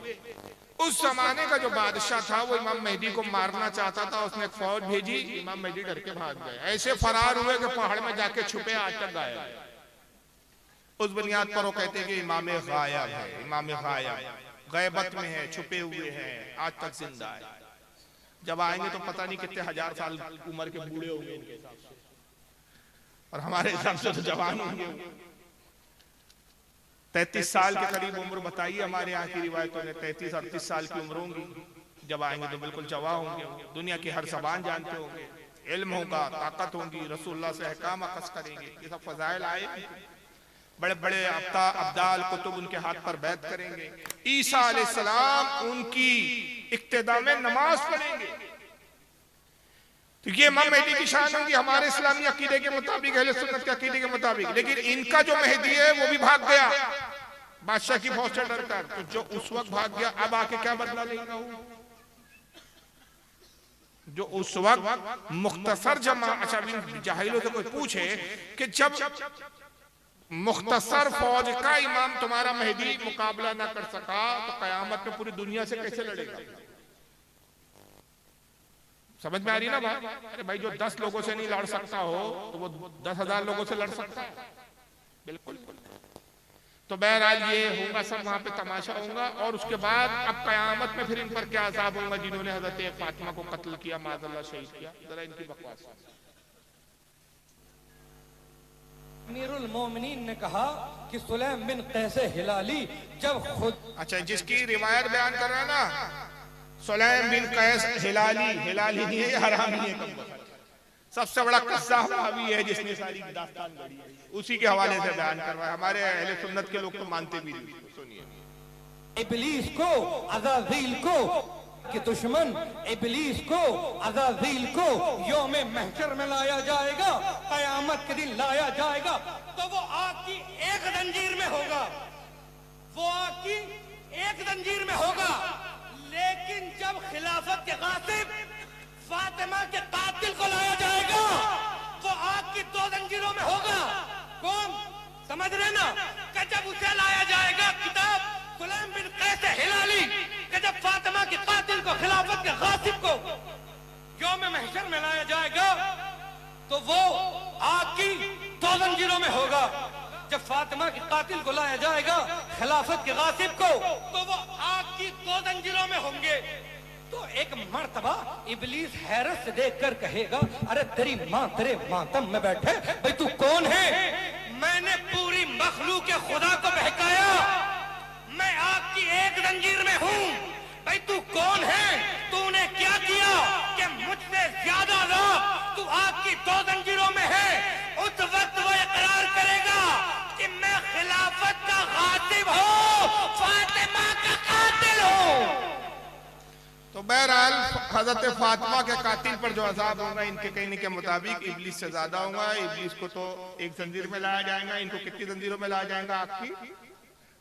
उस जमाने का जो बादशाह था वो इमाम मेहदी को मारना चाहता था, उसने एक फौज भेजी, इमाम मेहदी डर के भाग गए, ऐसे फरार हुए कि पहाड़ में जाके छुपे, आज तक गायब। उस बुनियाद पर वो कहते हैं कि इमाम गायब है, इमाम गायब गैबत में है, छुपे हुए हैं, आज तक जिंदा है। जब आएंगे तो पता नहीं कितने हजार साल उम्र के बूढ़े होंगे इनके हिसाब से, और हमारे हिसाब से तो जवान होंगे। 33 साल के करीब उम्र बताइए हमारे यहाँ की रिवायतों ने, 33-38 साल की उम्र होंगी। जब आएंगे तो बिल्कुल जवान होंगे, दुनिया की हर ज़बान जानते होंगे, इल्म होगा, ताकत होगी, रसूलुल्लाह से अहकाम अखज़ करेंगे। ये सब फज़ाइल आए, बड़े बड़े अब्दाल कुतुब उनके हाथ पर बैत करेंगे। ईसा अलैहिस्सलाम उनकी इक्तिदा में नमाज पढ़ेंगे। तो ये इमाम मेहदी की शान होगी हमारे इस्लामी अकीदे के मुताबिक, अहले सुन्नत के अकीदे के मुताबिक। लेकिन इनका जो मेहदी है वो भी भाग गया बादशाह की फौज से डरकर। तो जो उस वक्त भाग गया, अब आके क्या बदला लेगा? जो उस वक्त मुख्तसर जमा, अच्छा जाहिलों से कोई पूछे कि जब मुख्तसर फौज का इमाम तुम्हारा मेहदी मुकाबला ना कर सका तो कयामत में पूरी दुनिया से कैसे लड़ेगा? समझ में आ रही ना बात? अरे भाई जो 10 लोगों से नहीं लड़ सकता हो तो वो 10,000 लोगों से लड़ सकता है? बिल्कुल। तो बहरहाल ये होगा, सब वहां पे तमाशा होगा। और उसके बाद अब कयामत में फिर इन पर क्या अज़ाब होगा जिन्होंने हज़रत फातिमा को कत्ल किया, माज़अल्लाह शहीद किया। जरा इनकी बकवास। अमीरुल मोमिनीन ने कहा कि सुलैम बिन कैस हिलाली जब खुद, अच्छा जिसकी रिवायत बयान कर रहा है ना, सुलैम बिन कैस हिलाली, हिलाली नहीं है, हरामी है, सबसे बड़ा किस्सा हावी है जिसने सारी दास्तान गढ़ी है, उसी के हवाले से बयान करवाया। हमारे अहले सुन्नत के लोग तो मानते भी नहीं। सुनिए, इब्लीस को, अज़ाज़ील को कि दुश्मन इब्लीस को, अज़ाज़ील को यौमे महशर में लाया जाएगा, कयामत के दिन लाया जाएगा। तो वो आग की एक जंजीर में होगा, वो आग की एक जंजीर में होगा। लेकिन जब खिलाफत के गासिब फातिमा के कातिल को लाया जाएगा, वो आग की 2 जंजीरों में होगा। कौन? समझ रहे ना कि जब उसे लाया जाएगा किताब गुलाम बिन कैस हिलाली कि जब फातिमा के कातिल को, खिलाफत के गासिब को यौम महशर में लाया जाएगा तो वो आग की 2 जंजीरों में होगा। जब फातिमा के कातिल को लाया जाएगा, खिलाफत के गासिब को, तो वो आग की 2 जंजीरों में होंगे। तो एक मर्तबा इब्लीस हैरत से देखकर कहेगा, अरे तेरी माँ तेरे मातम में बैठे, भाई तू कौन है? मैंने पूरी मखलूक के खुदा को बहकाया, मैं आग की 1 जंजीर में हूँ। भाई तू कौन है? तूने क्या किया कि मुझसे ज्यादा रात तू आग की 2 जंजीरों में है? उस वक्त वो इकरार करेगा कि मैं खिलाफत का गासिब हूँ, फातिमा का कातिल हूँ। तो बहरहाल हजरत फातिमा के कातिल पर जो अजाब होगा इनके कहने के मुताबिक इब्लीस से ज्यादा होगा। इब्लीस को तो 1 जंजीर में लाया जाएगा, इनको कितनी जंजीरों में लाया जाएगा? आग की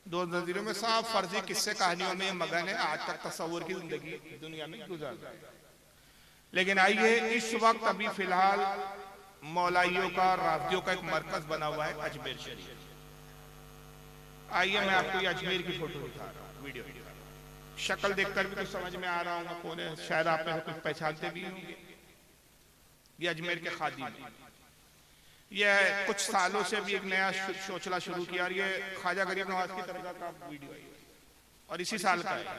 2 जंजीरों में। साफ फर्जी किस्से कहानियों में मगन है, आज तक तस्वुर की जिंदगी दुनिया में गुजार। लेकिन आइए, इस वक्त अभी फिलहाल मौलाइयों का, राफियों का एक मरकज बना हुआ है अजमेर शरीफ। आइए मैं आपको ये अजमेर की फोटो दिखा रहा हूँ, वीडियो। शक्ल देखकर भी कुछ समझ में आ रहा होगा कौन है, शायद आप में से कुछ पहचानते भी होंगे। ये अजमेर के खादिम, ये कुछ सालों से भी एक नया सोचना शुरू किया, और ये ख्वाजा गरीब नवाज की तरह का वीडियो है और इसी साल का है।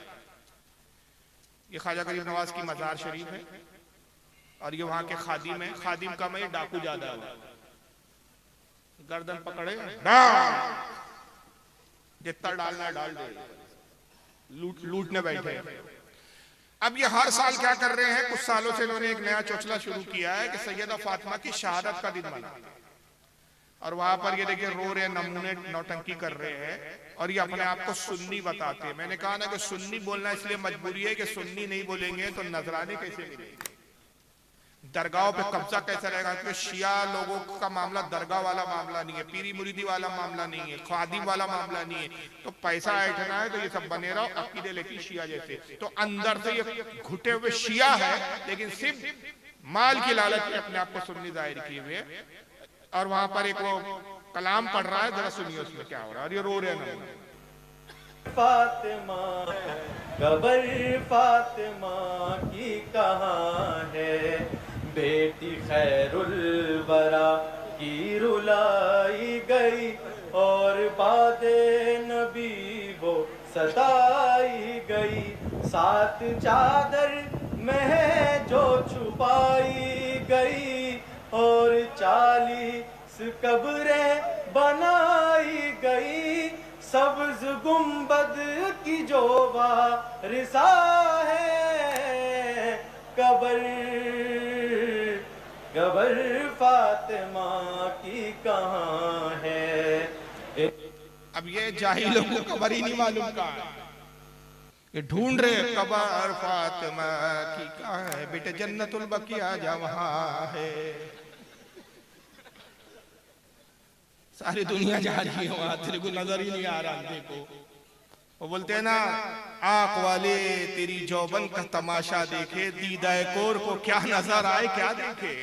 ये ख्वाजा गरीब नवाज की मजार शरीफ है और ये वहां के खादिम है। खादिम का मैं डाकू ज्यादा हुआ, गर्दन पकड़े जितना डालना डाल दे, लूटने बैठे। अब ये हर साल क्या कर रहे हैं, कुछ सालों से इन्होंने एक नया चौचला शुरू किया है कि सैयदा फातिमा की शहादत का दिन मना, और वहां पर ये देखिए रो रहे, नमूने नौटंकी कर रहे हैं और ये अपने आप को सुन्नी बताते हैं। मैंने कहा ना कि सुन्नी बोलना इसलिए मजबूरी है कि सुन्नी नहीं बोलेंगे तो नजराने कैसे मिलेंगे, दरगाहों पे कब्जा कैसे रहेगा? क्योंकि शिया लोगों का मामला दरगाह वाला मामला नहीं है, पीरी मुरीदी वाला मामला नहीं है, खादिम वाला मामला नहीं है। तो पैसा ऐठना है तो ये सब बने रहो अकीदे लेकिन शिया जैसे। तो अंदर से ये घुटे हुए शिया है, लेकिन सिर्फ माल की लालच में अपने आप को सुन्नी जाहिर किए हुए। और वहां पर एक वो कलाम पढ़ रहा है, जरा सुनिए उसमें क्या हो रहा है। और ये रो रहे हैं। फातिमा कबर फातिमा की कहाँ है, बेटी खैरुल वरा की रुलाई गई, और बादे नबी वो सताई गई। 7 चादर में जो छुपाई गई, और 40 कब्रें बनाई गई। सब्ज गुंबद की जो वारिसा है, कबर कबर फातिमा की कहाँ है। अब ये जाहिलों को कबर ही नहीं मालूम कहाँ है, ये ढूंढ रहे कबर फातिमा की कहाँ है। बेटे जन्नतुल बकिया जहाँ है, सारी दुनिया जा रही है वहां, तेरे को नजर ही नहीं आ रहा। देखो वो बोलते हैं ना, आंख वाले तेरी जौबन का तमाशा देखे, दीदाए कोर को क्या नजर आए क्या देखे।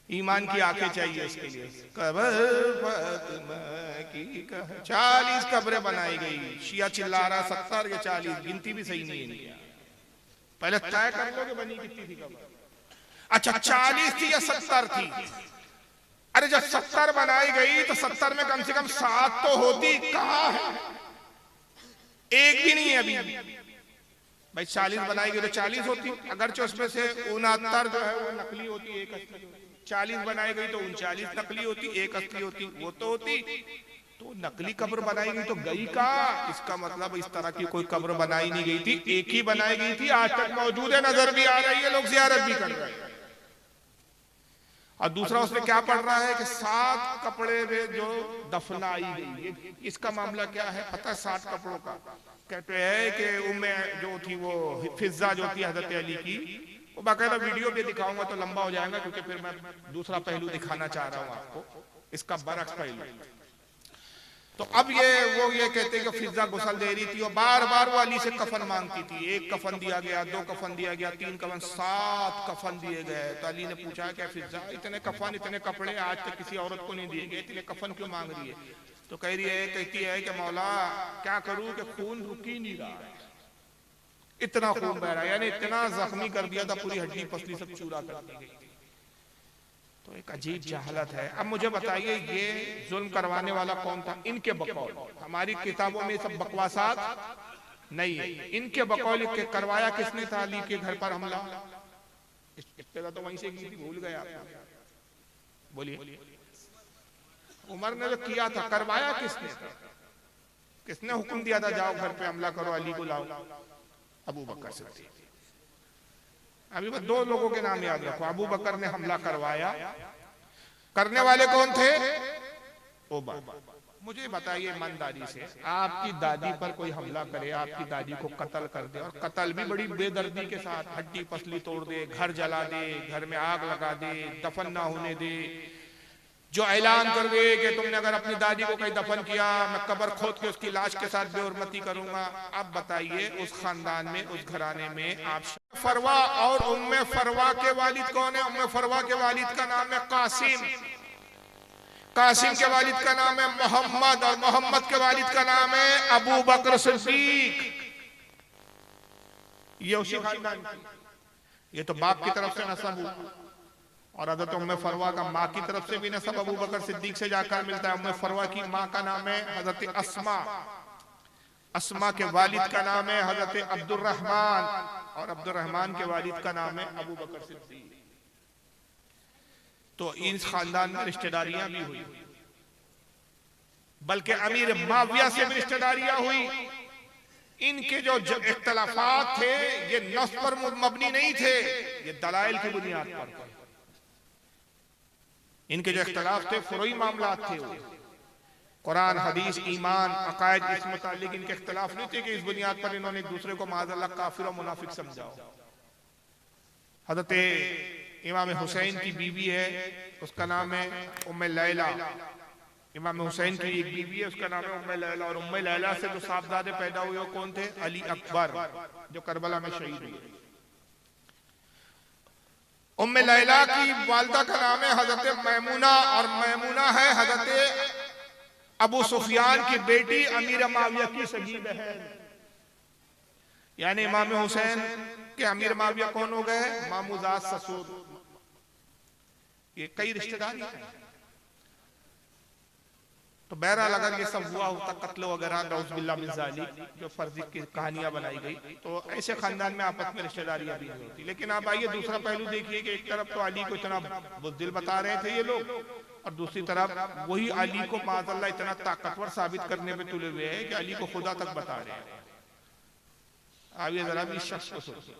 ईमान की आंखें चाहिए इसके लिए। कबर फातिमा की 40 कब्रें बनाई गई। शिया चिल्ला रहा 70 या 40, गिनती भी सही नहीं है। पहले तय कर लो कि बनी कितनी थी कब्र। अच्छा 40 थी या 70 थी? अरे जब 70 बनाई गई तो 70 में कम से कम 7 तो होती, कहाँ है? एक भी नहीं है अभी। भाई 40 बनाई गई तो 40 होती, अगरचे उसमें से 69 जो है वो नकली होती, एक असली होती। 40 बनाई गई तो 39 नकली होती, एक असली होती, वो तो होती। तो नकली कब्र बनाई गई तो गई कहाँ? इसका मतलब इस तरह की कोई कब्र बनाई नहीं गई थी, एक ही बनाई गई थी, आज तक मौजूद है, नजर भी आ रही है, लोग ज़ियारत भी कर रहे हैं। और दूसरा उसमें क्या पढ़ रहा है कि 7 कपड़े में जो दफनाई गई। इसका मामला क्या है पता है? 7 कपड़ों का कहते हैं कि उम्मे जो थी वो फिजा जो थी हजरत अली की, वो बाकायदा वीडियो भी दिखाऊंगा तो लंबा हो जाएगा, क्योंकि फिर मैं दूसरा पहलू दिखाना चाह रहा हूँ आपको, इसका बरक्स पहलू। तो अब ये कहते हैं कि फिजा गुसल दे रही थी और बार बार वो अली से कफन मांगती थी। 1 कफन दिया गया, 2 कफन दिया गया, 3 कफन, 7 कफन दिए गए। तो अली ने पूछा क्या फिजा, इतने कफन इतने कपड़े आज तक किसी औरत को नहीं दिए गए, इतने कफन क्यों मांग रही है? तो कहती है कि मौला क्या करूं कि खून रुक ही नहीं रहा, इतना खून बह रहा है, यानी इतना जख्मी कर दिया था, पूरी हड्डी पसली सब चूरा कर दी गई। तो एक अजीब जहालत है। अब मुझे बताइए ये जुल्म करवाने वाला कौन था? इनके बकौल, हमारी किताबों में सब बकवासात नहीं है, इनके बकौल के करवाया किसने था अली के घर पर हमला? इब्तिदा तो वहीं से की थी, भूल गए आप? बोलिए। उमर ने जो किया था, करवाया किसने था? किसने हुक्म दिया था जाओ घर पे हमला करो, अली को लाओ? अबू बकर सिद्दीक। अभी बस दो लोगों के नाम याद रखो, अबू बकर ने हमला करवाया, करने वाले कौन थे? उमर। मुझे बताइए ईमानदारी से, आपकी दादी पर कोई हमला करे, आपकी दादी को कत्ल कर दे, और कत्ल भी बड़ी बेदर्दी के साथ, हड्डी पसली तोड़ दे, घर जला दे, घर में आग लगा दे, दफन ना होने दे, जो ऐलान कर दे कि तुमने अगर अपनी दादी को कहीं दफन किया मैं कब्र खोद के उसकी लाश के साथ बेहुरमती करूंगा। अब बताइए उस खानदान में, उस घराने में आप फरवा और उम्मे फरवा के वालिद कौन है? उम्मे फरवा के वालिद का नाम है कासिम, कासिम के वालिद का नाम है मोहम्मद, और मोहम्मद के वालिद का नाम है अबू बकर सिद्दीक। ये उसी खानदान की, ये तो बाप की तरफ से नस्ब हुआ, और हज़रत उम्मे फरवा का माँ की तरफ से भी नस्ब अबू बकर सिद्दीक से जाकर मिलता है। उम्मे फरवा की माँ का नाम है हज़रत अस्मा, अस्मा के वालिद का नाम है हज़रत अब्दुर्रहमान, और अब्दुर्रहमान के वालिद का नाम है अबू बकर सिद्दीक। तो इन खानदान में रिश्तेदारियां भी हुई, बल्कि अमीर माविया से भी रिश्तेदारियां हुई। इनके जो इख्तलाफात थे ये नस्ब पर मबनी नहीं थे, ये दलाइल की बुनियाद पर थे। इनके जो इख्तलाफ थे फुरुई मामलात थे, कुरान हदीस ईमान अकायद, इस मुतालिक इनके इख्तलाफ नहीं थे कि इस बुनियाद पर इन्होंने एक दूसरे को माज़अल्लाह काफिर और मुनाफिक समझाओ। हज़रत इमाम हुसैन की बीवी है, उसका नाम है उम्मे लैला। इमाम हुसैन की एक बीवी है, उसका नाम है उम्मे लैला, और उम्मे लैला से जो साहबजादे पैदा हुए वो कौन थे? अली अकबर, जो करबला में शहीद हुए। उम्मे लैला की वालिदा का नाम है हजरत मैमुना, और मैमुना है हजरत अबू सुफियान की बेटी अमीर माविया की सगी बहन। यानी इमाम हुसैन के अमीर माविया कौन हो गए? मामूजाद ससुर। ये कई रिश्तेदारी हैं। तो बहरहाल अगर ये सब हुआ होता, कत्ल वगैरह नऊज़ुबिल्लाह मिन ज़ालिक, जो फर्जी की कहानियां बनाई गई, तो ऐसे खानदान में आपस में रिश्तेदारियां भी नहीं होती। लेकिन आप आइए दूसरा पहलू देखिए कि एक तरफ तो अली को इतना बुज़दिल बता रहे थे ये लोग, और दूसरी तरफ वही अली को माज़अल्लाह इतना ताकतवर साबित करने पे तुले हुए हैं कि अली को खुदा तक बता रहे हैं। आइए जरा भी इस शख्स को सोचिए,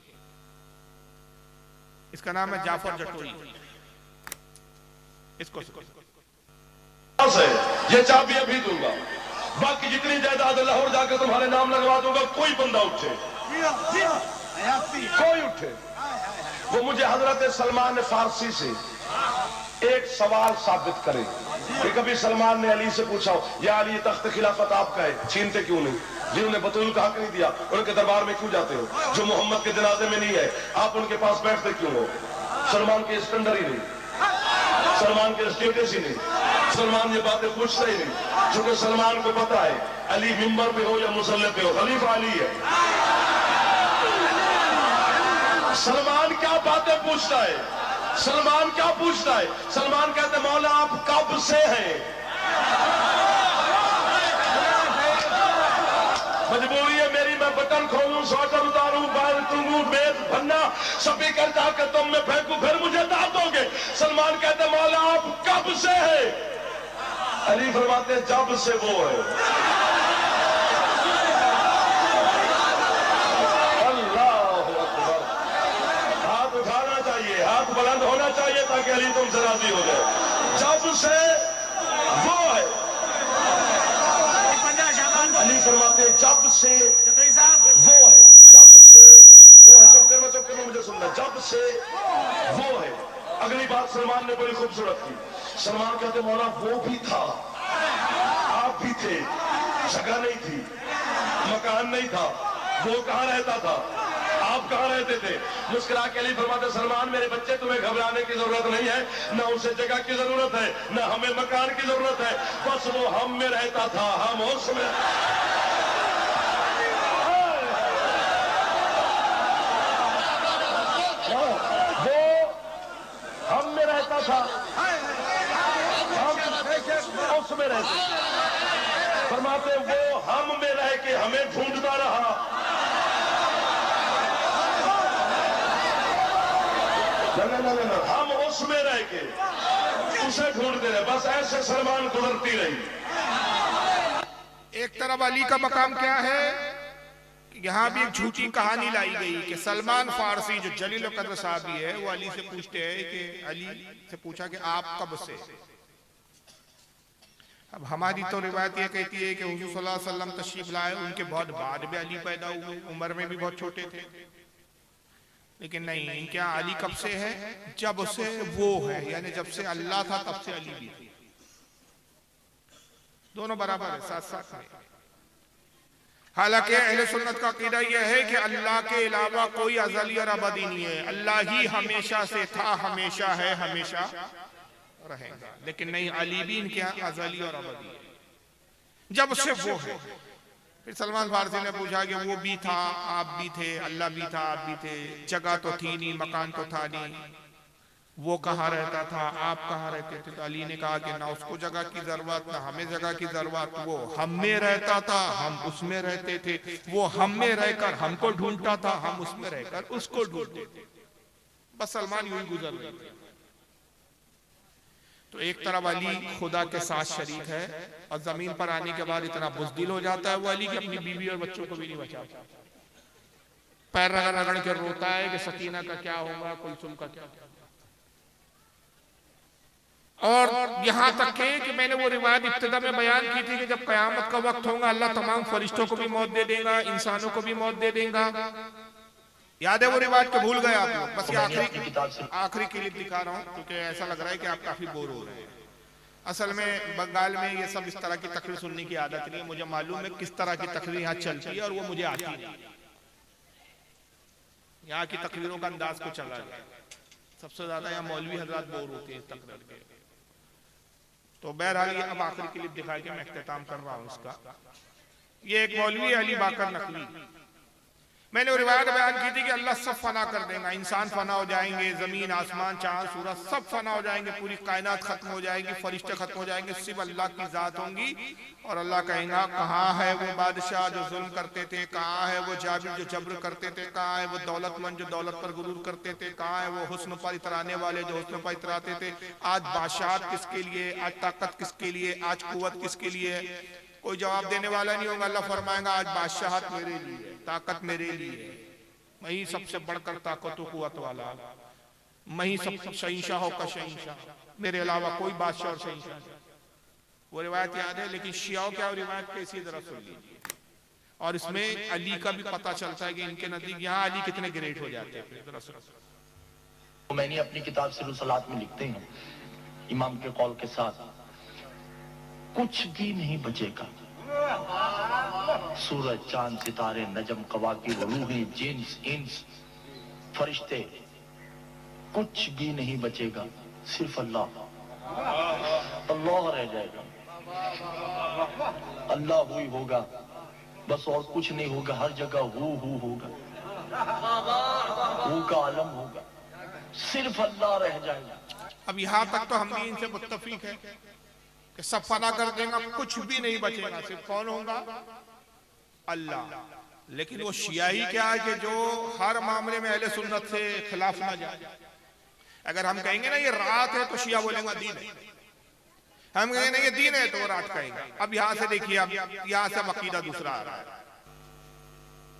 इसका नाम है जाफर जटोई। इसको ये चाबी अभी दूंगा, बाकी जितनी जायदाद लाहौर जाकर तुम्हारे नाम लगवा दूंगा। कोई बंदा उठे, कोई उठे, वो मुझे हजरत सलमान फारसी से एक सवाल साबित करे कि कभी सलमान ने अली से पूछा हो, या अली तख्त खिलाफत आपका है, छीनते क्यों नहीं? जिन्होंने बतूल का हक नहीं दिया उनके दरबार में क्यों जाते हो? जो मोहम्मद के जनाजे में नहीं है आप उनके पास बैठते क्यों हो? सलमान के स्टैंडर ही नहीं, सलमान के स्टेटस ही नहीं, सलमान ये बातें पूछता ही नहीं, क्योंकि सलमान को पता है अली मिंबर पे हो या मुसल्ले पे हो, खलीफा अली है। सलमान क्या बातें पूछता है? सलमान क्या पूछता है? सलमान कहते मौला आप कब से हैं? मजबूरी है मेरी, मैं बटन खोलूं, स्वेटर उतारूं, बाहर टूंगूं, मेज भन्ना स्पीकर जाकर तुम में फेंकूं, फिर मुझे दाद दोगे। सलमान कहते मौला आप कब से है? अली फरमाते जब से वो है। अल्लाहु अकबर। हाथ उठाना चाहिए, हाथ बुलंद होना चाहिए ताकि अली तुमसे राजी हो जाए। जब से वो है। अली फरमाते जब से वो है, जब से वो है। चुप कर मुझे सुनना। जब से वो है। अगली बात सलमान ने बड़ी खूबसूरत की। सलमान कहते मौला वो भी था, आप भी थे, जगह नहीं थी, मकान नहीं था, वो कहाँ रहता था, आप कहाँ रहते थे? मुस्कुरा के अली फरमाते सलमान मेरे बच्चे तुम्हें घबराने की जरूरत नहीं है, ना उसे जगह की जरूरत है, ना हमें मकान की जरूरत है, बस वो हम में रहता था, हम उसमें। वो हम में रहता था, हम उसमें रहते। फरमाते वो हम में रह के हमें ढूंढता रहा। ना, हम उसमें रह के उसे ढूंढते रहे। बस ऐसे सलमान गुजरती रही। एक तरफ अली का मकाम क्या है, यहाँ भी एक झूठी कहानी लाई गई कि सलमान फारसी जो जलील कद्र साहबी है वो अली से पूछते हैं कि अली से पूछा कि आप कब से। अब हमारी तो रिवायत ये कहती है कि हुजूर सल्लल्लाहु अलैहि वसल्लम तशरीफ लाए, उनके बहुत बाद में अली पैदा हुए, उम्र में भी बहुत छोटे थे। लेकिन नहीं, इनके यहाँ अली कब से है? जब से वो है, यानी जब से अल्लाह था तब से अली भी थे। दोनों बराबर है, साथ साथ में। हालांकि अहले सुन्नत का अकीदा यह है कि अल्लाह के अलावा कोई अज़ली और अबदी नहीं है। अल्लाह ही हमेशा से था, हमेशा है, हमेशा रहेगा। लेकिन नहीं, अली भी इनके यहाँ अज़ली और अबदी है, जब से वो है। फिर सलमान फारसी ने पूछा कि वो भी था, आप भी थे, अल्लाह भी था, आप भी थे, जगह तो थी नहीं, मकान तो था नहीं, वो कहाँ रहता था, आप कहाँ रहते थे? तो अली ने कहा कि ना उसको जगह की जरूरत, ना हमें जगह की जरूरत, वो हम में रहता था, हम उसमें रहते थे, वो हम में रहकर हमको ढूंढता था, हम उसमें रहकर उसको ढूंढते थे। बस सलमान यूं ही गुजर रहे थे। तो एक तरफ अली खुदा के साथ शरीक है और जमीन पर आने के बाद इतना बुज़दिल हो जाता है वो अली की अपनी बीवी और बच्चों को भी नहीं बचाता। पैर रगड़ रगड़ के रोता है कि सकीना का क्या होगा, कुलसुम का क्या। और यहां तक है कि मैंने वो रिवायत इब्तिदा में बयान की थी कि जब कयामत का वक्त होगा अल्लाह तमाम फरिश्तों को भी मौत दे देगा, इंसानों को भी मौत दे देगा। याद है वो रिवायत के भूल गए आप लोग? बस ये आखिरी क्लिप दिखा रहा हूँ क्योंकि ऐसा लग रहा है कि आप काफी बोर हो रहे हैं। असल में बंगाल में ये सब इस तरह की तकरीर सुनने की आदत नहीं है। मुझे मालूम है किस तरह की तकरीर यहाँ चलती है और वो मुझे आती नहीं। यहाँ की तकरीरों का अंदाज कुछ अलग है। सबसे ज्यादा यहाँ मौलवी हजरात बोर होते हैं तकरीर के। तो बहरहाल ये अब आखिरी क्लिप दिखा के मैं इख्तिताम कर रहा हूँ इसका। ये एक मौलवी अली बाकर नकवी, मैंने रिवायत बयान की थी कि अल्लाह सब फना कर देगा, इंसान फना हो जाएंगे, जमीन आसमान चांद सूरज सब फना हो जाएंगे, पूरी कायनात खत्म हो जाएगी, फरिश्ते खत्म हो जाएंगे, सिर्फ अल्लाह की जात होंगी। और अल्लाह कहेगा कहाँ है वो बादशाह जो जुल्म करते थे, कहाँ है वो जाबिर जो जब्र करते थे, कहाँ है वो दौलतमंद जो दौलत पर गुरूर करते थे, कहाँ है वो हुस्न पर इतराने वाले जो हुस्न पर इतराते थे। आज बादशाहत किसके लिए, आज ताकत किसके लिए, आज कुव्वत किसके लिए? कोई जवाब देने वाला नहीं होगा। अल्लाह फरमाएगा आज बादशाहत मेरे लिए, ताकत मेरे लिए, मैं ही सबसे बढ़कर ताकत व कुव्वत वाला, मैं ही सब शहंशाहों का शहंशाह, मेरे अलावा कोई बादशाह और शहंशाह। वो रिवायत याद है, लेकिन शियाओं क्या रिवायत कैसी जरा सुन लीजिए। और इसमें अली का भी पता चलता है कि इनके नजदीक यहाँ अली कितने ग्रेट हो जाते हैं। जरा सुन। मैंने अपनी किताब सिर सलात में लिखते हैं इमाम के कौल के साथ कुछ भी नहीं बचेगा। सूरज चांद सितारे नजम कवाकिब रूहें जिन्स इंस फरिश्ते कुछ भी नहीं बचेगा, सिर्फ अल्लाह अल्लाह रह जाएगा। अल्लाह ही होगा बस, और कुछ नहीं होगा। हर जगह हु होगा, हु का आलम होगा, सिर्फ अल्लाह रह जाएगा। अब यहाँ तक तो हम भी इनसे मुत्तफिक है कि सब फना कर देगा, कुछ भी नहीं बचेगा, सिर्फ कौन होगा? अल्लाह। लेकिन वो शियाई क्या है कि जो हर मामले में अहले सुन्नत से खिलाफ ना जाए। अगर हम कहेंगे ना ये रात है तो शिया बोलेगा दीन है, हम कहेंगे ना ये दीन है तो वो रात कहेगा। अब यहाँ से देखिए, अब यहाँ से अकीदा दूसरा आ रहा है।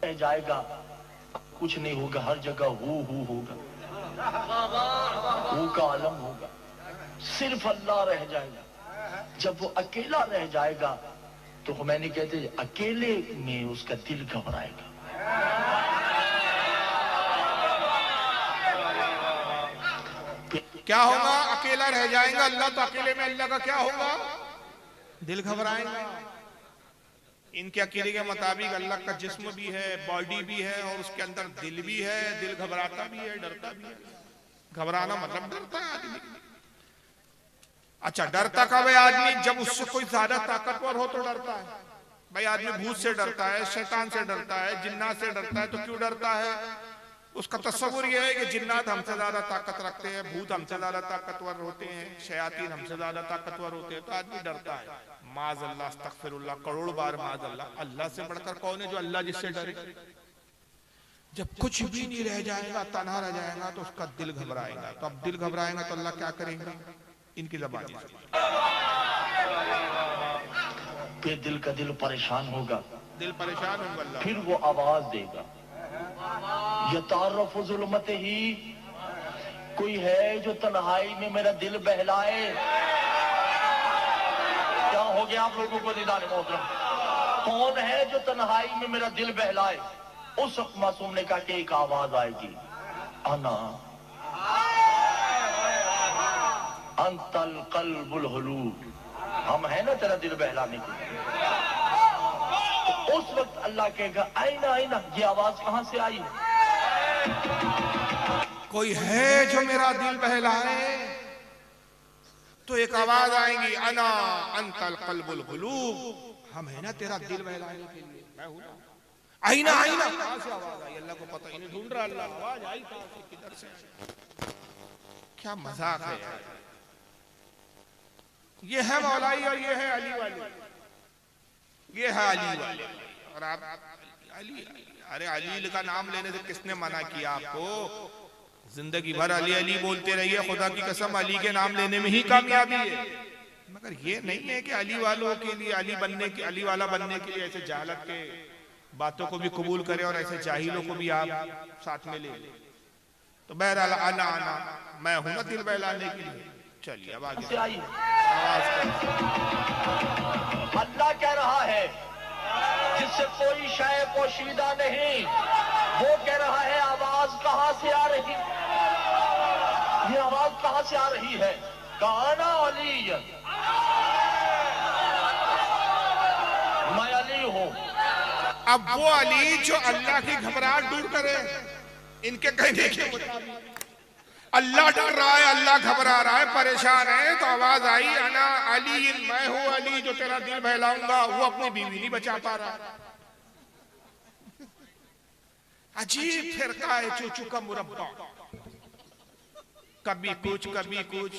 रह जाएगा, कुछ नहीं होगा, हर जगह हु होगा, हु का आलम होगा, सिर्फ अल्लाह रह जाएगा। जब वो अकेला रह जाएगा तो खुमैनी कहते हैं अकेले में उसका दिल घबराएगा। क्या होगा? अकेला रह जाएगा अल्लाह, तो अकेले में अल्लाह का क्या होगा? दिल घबराएगा। इनके अकीदे के मुताबिक अल्लाह का जिस्म भी है, बॉडी भी है और उसके अंदर दिल भी है। दिल घबराता भी है, डरता भी है। घबराना मतलब डरता है आदमी। अच्छा, डरता कब है आदमी? जब उससे कोई ज्यादा ताकतवर हो तो डरता है। भाई आदमी भूत से डरता है, शैतान से डरता है, जिन्नात से डरता है। तो क्यों डरता है? उसका तस्वुर यह है कि जिन्नात हमसे ज्यादा ताकत रखते हैं, भूत हमसे ज्यादा ताकतवर होते हैं, शयातीन हमसे ज्यादा ताकतवर होते हैं, तो आदमी डरता है। माज अल्लाह, अस्तगफिरुल्लाह, करोड़ बार माज अल्लाह। अल्लाह से बढ़कर कौन है जो अल्लाह जिससे डरे? जब कुछ भी नहीं रह जाएगा, तन्हा रह जाएगा, तो उसका दिल घबराएगा। तो अब दिल घबराएगा तो अल्लाह क्या करेगा? इनकी ज़बान फिर दिल का दिल परेशान होगा, दिल परेशान होगा अल्लाह, फिर वो आवाज देगा, यतारफ़ ज़ुल्मत ही, कोई है जो तन्हाई में मेरा दिल बहलाए। क्या हो गया आप लोगों को दीदार मोहतरम? कौन है जो तन्हाई में मेरा दिल बहलाए? उस वक्त मासूम ने कहा कि एक आवाज आएगी, अना अंतल कल्बुल हुलूब, हम है ना तेरा दिल बहलाने के लिए। तो उस वक्त अल्लाह कहेगा आईना आईना, ये आवाज कहां से आई? कोई है जो मेरा दिल बहलाए। तो एक आवाज आएगी, अना अंतल कल्बुल हुलूब, हम है ना तेरा दिल बहलाने के लिए, मैं हूं ना। आईना आईना, कहां से आवाज आई? अल्लाह को पता, इन्हें ढूंढ रहा अल्लाह, आवाज आई कहां से, किधर से? क्या मजाक है यार। ये है मौलाई और ये है अली वाले, ये है अली वाले। और आप अली, अरे अली का नाम लेने से किसने मना किया आपको? जिंदगी भर अली अली बोलते रहिए, खुदा की कसम अली के नाम लेने में ही कामयाबी है। मगर ये नहीं है कि अली वालों के लिए, अली बनने के, अली वाला बनने के लिए ऐसे जहालत के बातों को भी कबूल करें और ऐसे जाहिलों को भी आप साथ में ले लें। तो बहरहाल आना आना, मैं हूं ना दिल बहलाने के लिए। चलिए अब आगे अल्लाह कह रहा है जिससे कोई शय पोशीदा नहीं, वो कह रहा है आवाज कहां से आ रही, ये आवाज कहां से आ रही है? काना अली, मैं अली हूं। अब वो अली जो अल्लाह की घबराहट दूर करे, इनके कहने के मुताबिक अल्लाह डर रहा है, अल्लाह घबरा रहा है, परेशान है, तो आवाज आई, अना अली, मैं हूं अली जो तेरा दिल बहलाऊंगा। वो अपनी बीवी नहीं बचा पा रहा। अजीब फिरका है चूचू का मुरब्बा, कभी कुछ कभी कुछ।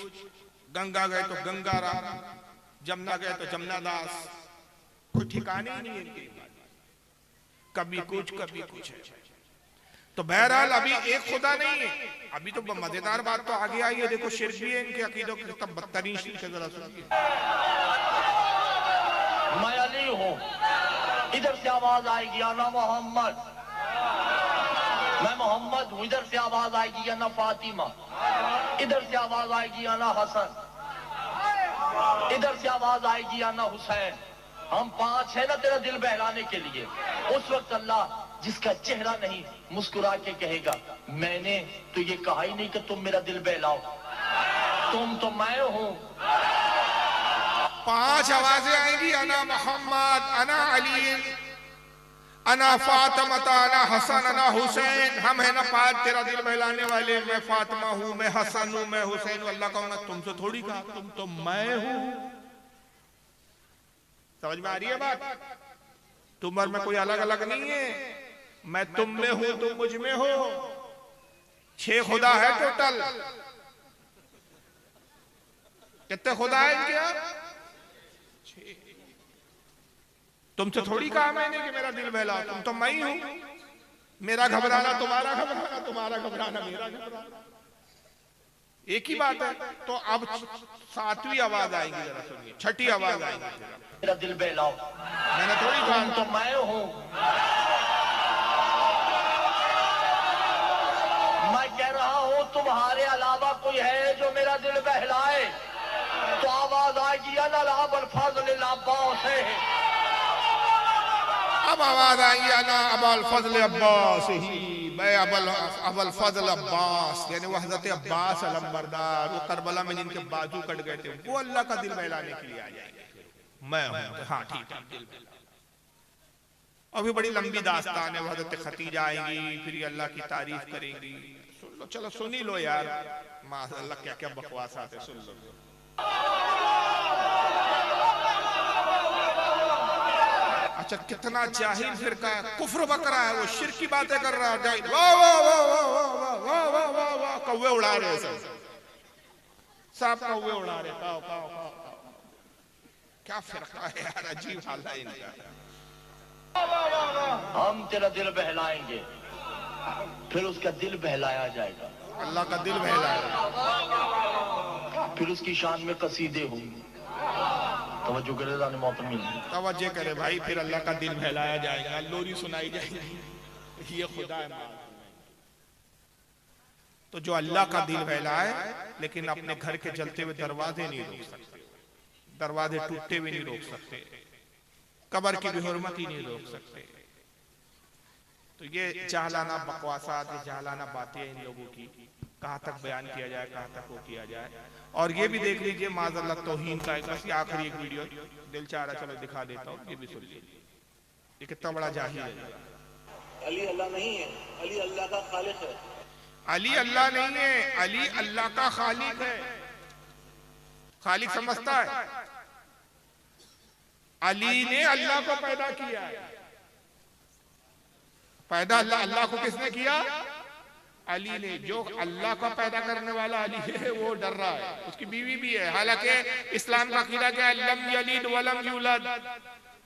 गंगा गए तो गंगा राम, जमुना गए तो जमुना दास, कोई ठिकाने ही नहीं है इनके। कभी कुछ है। तो बहरहाल अभी एक खुदा नहीं है। अभी तो मजेदार बात तो आगे आई है, देखो शिर्क भी है इनके अकीदों की, तब बदतरीन शिर्क है। जरा सुनिए, मैं अली हूं, इधर से आवाज आएगी आना मोहम्मद, मैं मोहम्मद हूं। इधर से आवाज आएगी आना फातिमा, इधर से आवाज आएगी आना हसन, इधर से आवाज आएगी आना हुसैन। हम पांच है ना तेरा दिल बहलाने के लिए। उस वक्त अल्लाह जिसका चेहरा नहीं मुस्कुरा के कहेगा, मैंने तो ये कहा ही नहीं कि तुम मेरा दिल बहलाओ, तुम तो मैं हूं। पांच आवाजें आएंगी, अना मोहम्मद, अना अली, अना फातिमा, अना हसन, अना हुसैन। हम है ना पांच तेरा दिल बहलाने वाले। मैं फातिमा हूं, मैं हसन हूं, मैं हुसैन हूं। अल्लाह कहूंगा तुमसे थोड़ी कहा, तुम तो मैं हूं। समझ में आ रही है बात? तुम और मैं कोई अलग अलग नहीं है। मैं तुम में हूं, तुम मुझ में हो। 6 खुदा है टोटल। कितने खुदा है इनके यार? 6। तुमसे थोड़ी कहा मैंने कि मेरा दिल बहला, तुम तो मैं ही हूं। मेरा घबराना तुम्हारा घबराना, तुम्हारा घबराना मेरा घबराना, एक ही बात है। तो अब 7वीं आवाज आएगी, जरा सुनिए, 6ठी आवाज आएगी, मेरा दिल बहलाओ। मैंने थोड़ी कहा तो मैं हूं। मैं कह रहा हूं तुम्हारे अलावा कोई है जो मेरा दिल बहलाए। तो आवाज आएगी अबुल फजल अब्बास है। अब आवाज आएगी अना अबुल फजल अब्बास ही, मैं अबुल फजल अब्बास, यानी वो हजरत अब्बास अलमबरदार, वो करबला में जिनके बाजू कट गए थे, वो अल्लाह का दिल बहलाने के लिए आ जाएंगे। मैं हूं, हाँ ठीक है, दिल बहला। अभी बड़ी लंबी दास्तान है, हजरत खतीजा आएंगी, फिर ये अल्लाह की तारीफ करेंगी। सुन लो, चलो सुन ही लो यार, माशाअल्लाह क्या क्या बकवास आते, सुन लो। अच्छा, कितना जाहिल फिरका है, कुफ्र बक रहा है, वो शिर्क की बातें कर रहा है, वाह वाह वाह वाह वाह वाह वाह वाह वाह, कौवे उड़ा रहे हैं सब कौवे उड़ा रहे, काव काव काव। क्या फिरका है यार, अजीब हाल है इनका। हम तेरा दिल बहलाएंगे, फिर उसका दिल बहलाया जाएगा। अल्लाह का दिल बहलाएगा, फिर उसकी शान में कसीदे होंगे। तवज्जो करे जाने मोहतरम, तवज्जो करे भाई, फिर अल्लाह का दिल बहलाया जाएगा, लोरी सुनाई जाएगी, ये खुदा है। तो जो अल्लाह का दिल बहलाए, लेकिन अपने घर के जलते हुए दरवाजे नहीं रोक सकते, दरवाजे टूटते हुए नहीं रोक सकते, कब्र की बेहुरमती नहीं रोक सकते। तो ये जाहलाना बकवासात, ये जाहलाना बातें इन लोगों की, कहाँ तक बयान किया जाए, कहाँ तक वो किया जाए। और ये भी देख लीजिए माज़अल्लाह तौहीन का एक बस आखिरी एक वीडियो दिल चाह रहा, चलो दिखा देता हूँ, ये भी सुन लीजिए, ये कितना बड़ा जाहिल है। अली अल्लाह नहीं है, अली अल्लाह का खालिक है। अली अल्लाह नहीं है, अली अल्लाह का खालिक है। खालिक समझता है, अली ने अल्लाह को पैदा किया है। पैदा अल्लाह को किसने किया? अली ने। जो अल्लाह का पैदा करने वाला अली है वो डर रहा है, उसकी बीवी भी है। हालांकि इस्लाम का अकीदा क्या है, लम यलिद वलम यूलद,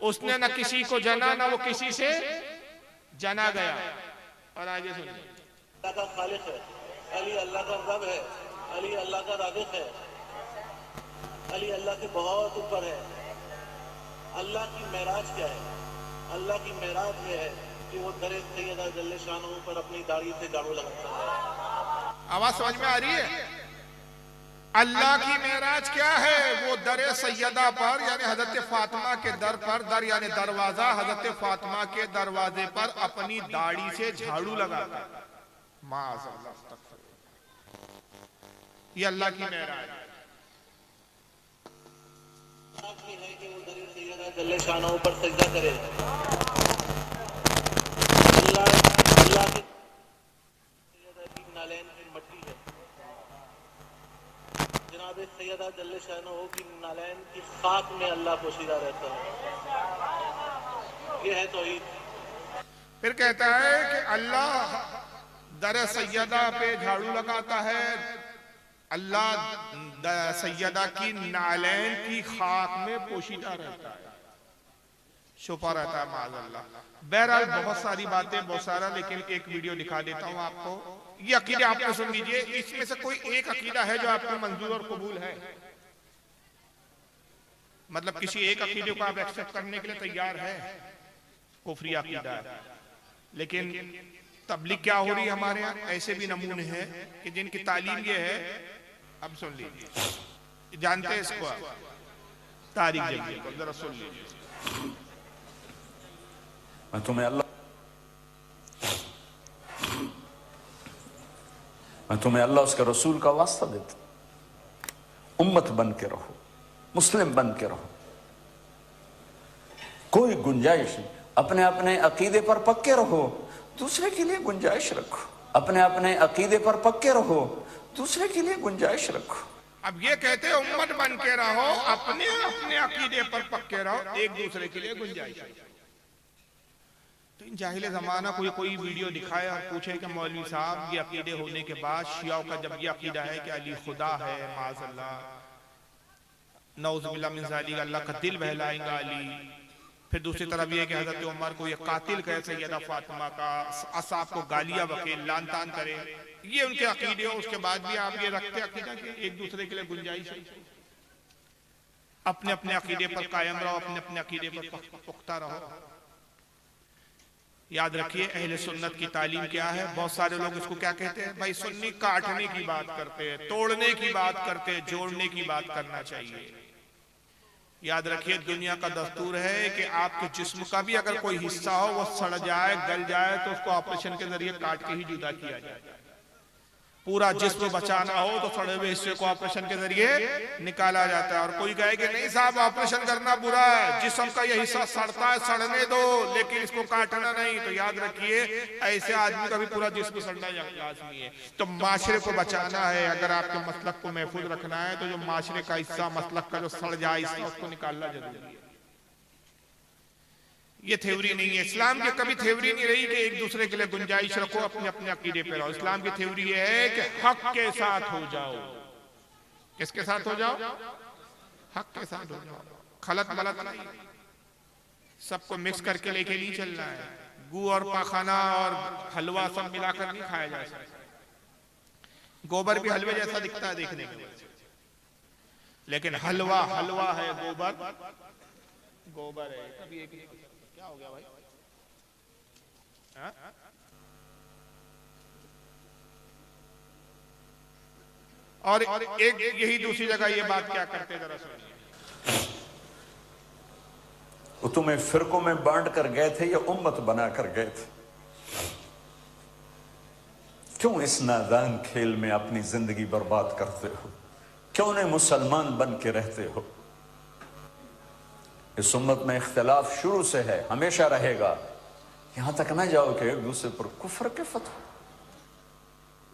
उसने न किसी को जना ना वो किसी से जना गया। और आगे सुनिए, अल्लाह का खालिक है, अली अल्लाह का रब है, अली अल्लाह का राज़िक़ है, अली अल्लाह के बहुत ऊपर है। अल्लाह की मेराज क्या है? अल्लाह की मेराज ये है कि वो दरे सैयदा जल्ले शानों पर अपनी दाढ़ी से झाड़ू लगाता है। आवाज समझ में आ रही है? अल्लाह की मेराज क्या है? वो दरे सैयदा पर, यानी हजरत फातिमा के दर पर, दर यानी दरवाजा, हजरत फातिमा के दरवाजे पर अपनी दाढ़ी से झाड़ू लगाता है। माज़अल्लाह, ये अल्लाह की मेराज है। है कि वो दरे सैयदा जल्ले शानों पर सजदा करे। अल्लाह की नालैन की मट्टी है, जनाब सैयदा जल्ले शानों की नालैन की खाक में अल्लाह पोशीदा रहता है। ये है तौहीद। फिर कहता है कि अल्लाह दर सैयदा पे झाड़ू लगाता है, अल्लाह सैयदा की नालैन की खाक में पोशीदा रहता है, छुपा रहता है माज़अल्लाह। बहरहाल बहुत सारी बातें, बहुत सारा, लेकिन एक वीडियो दिखा देता हूं आपको। ये अकीदे आपने सुन लीजिए, इसमें से कोई एक अकीदा है जो आपको मंजूर और कबूल है? मतलब किसी एक अकीदे को आप एक्सेप्ट करने के लिए तैयार है? कुफरी अकीदा है। लेकिन तबलीग क्या हो रही है हमारे यहाँ? ऐसे भी नमूने हैं कि जिनकी तालीम ये है, अब सुन लीजिए, जानते हैं इसको आप? तारीख जमील को जरा सुन लीजिए। मैं तुम्हें अल्लाह उसके रसूल का वास्ता देता, उम्मत बन के रहो, मुस्लिम बन के रहो, कोई गुंजाइश नहीं। अपने अपने अकीदे पर पक्के रहो, दूसरे के लिए गुंजाइश रखो। अपने अपने अकीदे पर पक्के रहो, दूसरे के लिए गुंजाइश रखो। अब ये कहते हैं उम्मत बन के रहो, अपने अपने अकीदे पर पक्के रहो, एक दूसरे के लिए गुंजाइश। तो इन जाहिल जमाना कोई वीडियो दिखाए और पूछे कि मौलवी साहब ये अकीदे होने के बाद शियाओं का जब ये अकीदा है कि अली खुदा है, माज़अल्लाह, नऊज़ुबिल्लाह मिन ज़ालिक, अल्लाह का दिल बहलाएगा अली। फिर दूसरी तरफ ये कि हजरत उमर को ये कातिल कहे, सैयदा फातिमा का असाब को गालियां बके, लान तान करे, ये उनके अकीदे हो। उसके बाद भी आप ये रखते अकीदा कि एक दूसरे के लिए गुंजाइश है। अपने अपने अकीदे पर कायम रहो, अपने अपने अकीदे पर पुख्ता रहो। याद रखिए अहले सुन्नत की तालीम क्या है। बहुत सारे लोग इसको क्या कहते हैं, भाई सुन्नी काटने की बात करते हैं, तोड़ने की बात करते हैं, जोड़ने की बात करना चाहिए। याद रखिए दुनिया का दस्तूर है कि आपके जिस्म का भी अगर कोई हिस्सा हो वो सड़ जाए, गल जाए, तो उसको ऑपरेशन के जरिए काट के ही जुदा किया जाए। पूरा जिस्म बचाना हो तो सड़े हुए हिस्से को ऑपरेशन के जरिए निकाला जाता है। और कोई कहे कि नहीं साहब ऑपरेशन करना बुरा है, जिस्म का ये हिस्सा सड़ता है, सड़ने दो, लेकिन इसको काटना नहीं, तो याद रखिए ऐसे आदमी का भी पूरा जिस्म सड़ना लाजमी है। तो माशरे को बचाना है, अगर आपके मसलक को महफूज रखना है तो जो माशरे का हिस्सा मसलक का जो सड़ जाए उसको निकालना जरूरी है। ये थ्योरी नहीं है, इस्लाम की कभी थ्योरी नहीं रही कि एक दूसरे के लिए गुंजाइश रखो, अपने अपने अकीदे पे रहो। इस्लाम की थ्योरी ये है कि हक के साथ हो जाओ। किसके साथ हो जाओ? हक के साथ हो जाओ। खलत मलत नहीं, सबको मिक्स करके लेके नहीं चलना है। गू और पाखाना और हलवा सब मिलाकर नहीं खाया जा सकता। गोबर भी हलवे जैसा दिखता है देखने में, लेकिन हलवा हलवा है, गोबर गोबर है। कभी एक क्या हो गया भाई? हा? और एक यही दूसरी जगह ये बात क्या करते जरा सुनिए। वो तुम्हें फिरकों में बांट कर गए थे या उम्मत बना कर गए थे? क्यों इस नादान खेल में अपनी जिंदगी बर्बाद करते हो? क्यों नहीं मुसलमान बन के रहते हो? इस उम्मत में इख्तिलाफ शुरू से है, हमेशा रहेगा। यहां तक ना जाओ कि एक दूसरे पर कुफ्र के फतवे।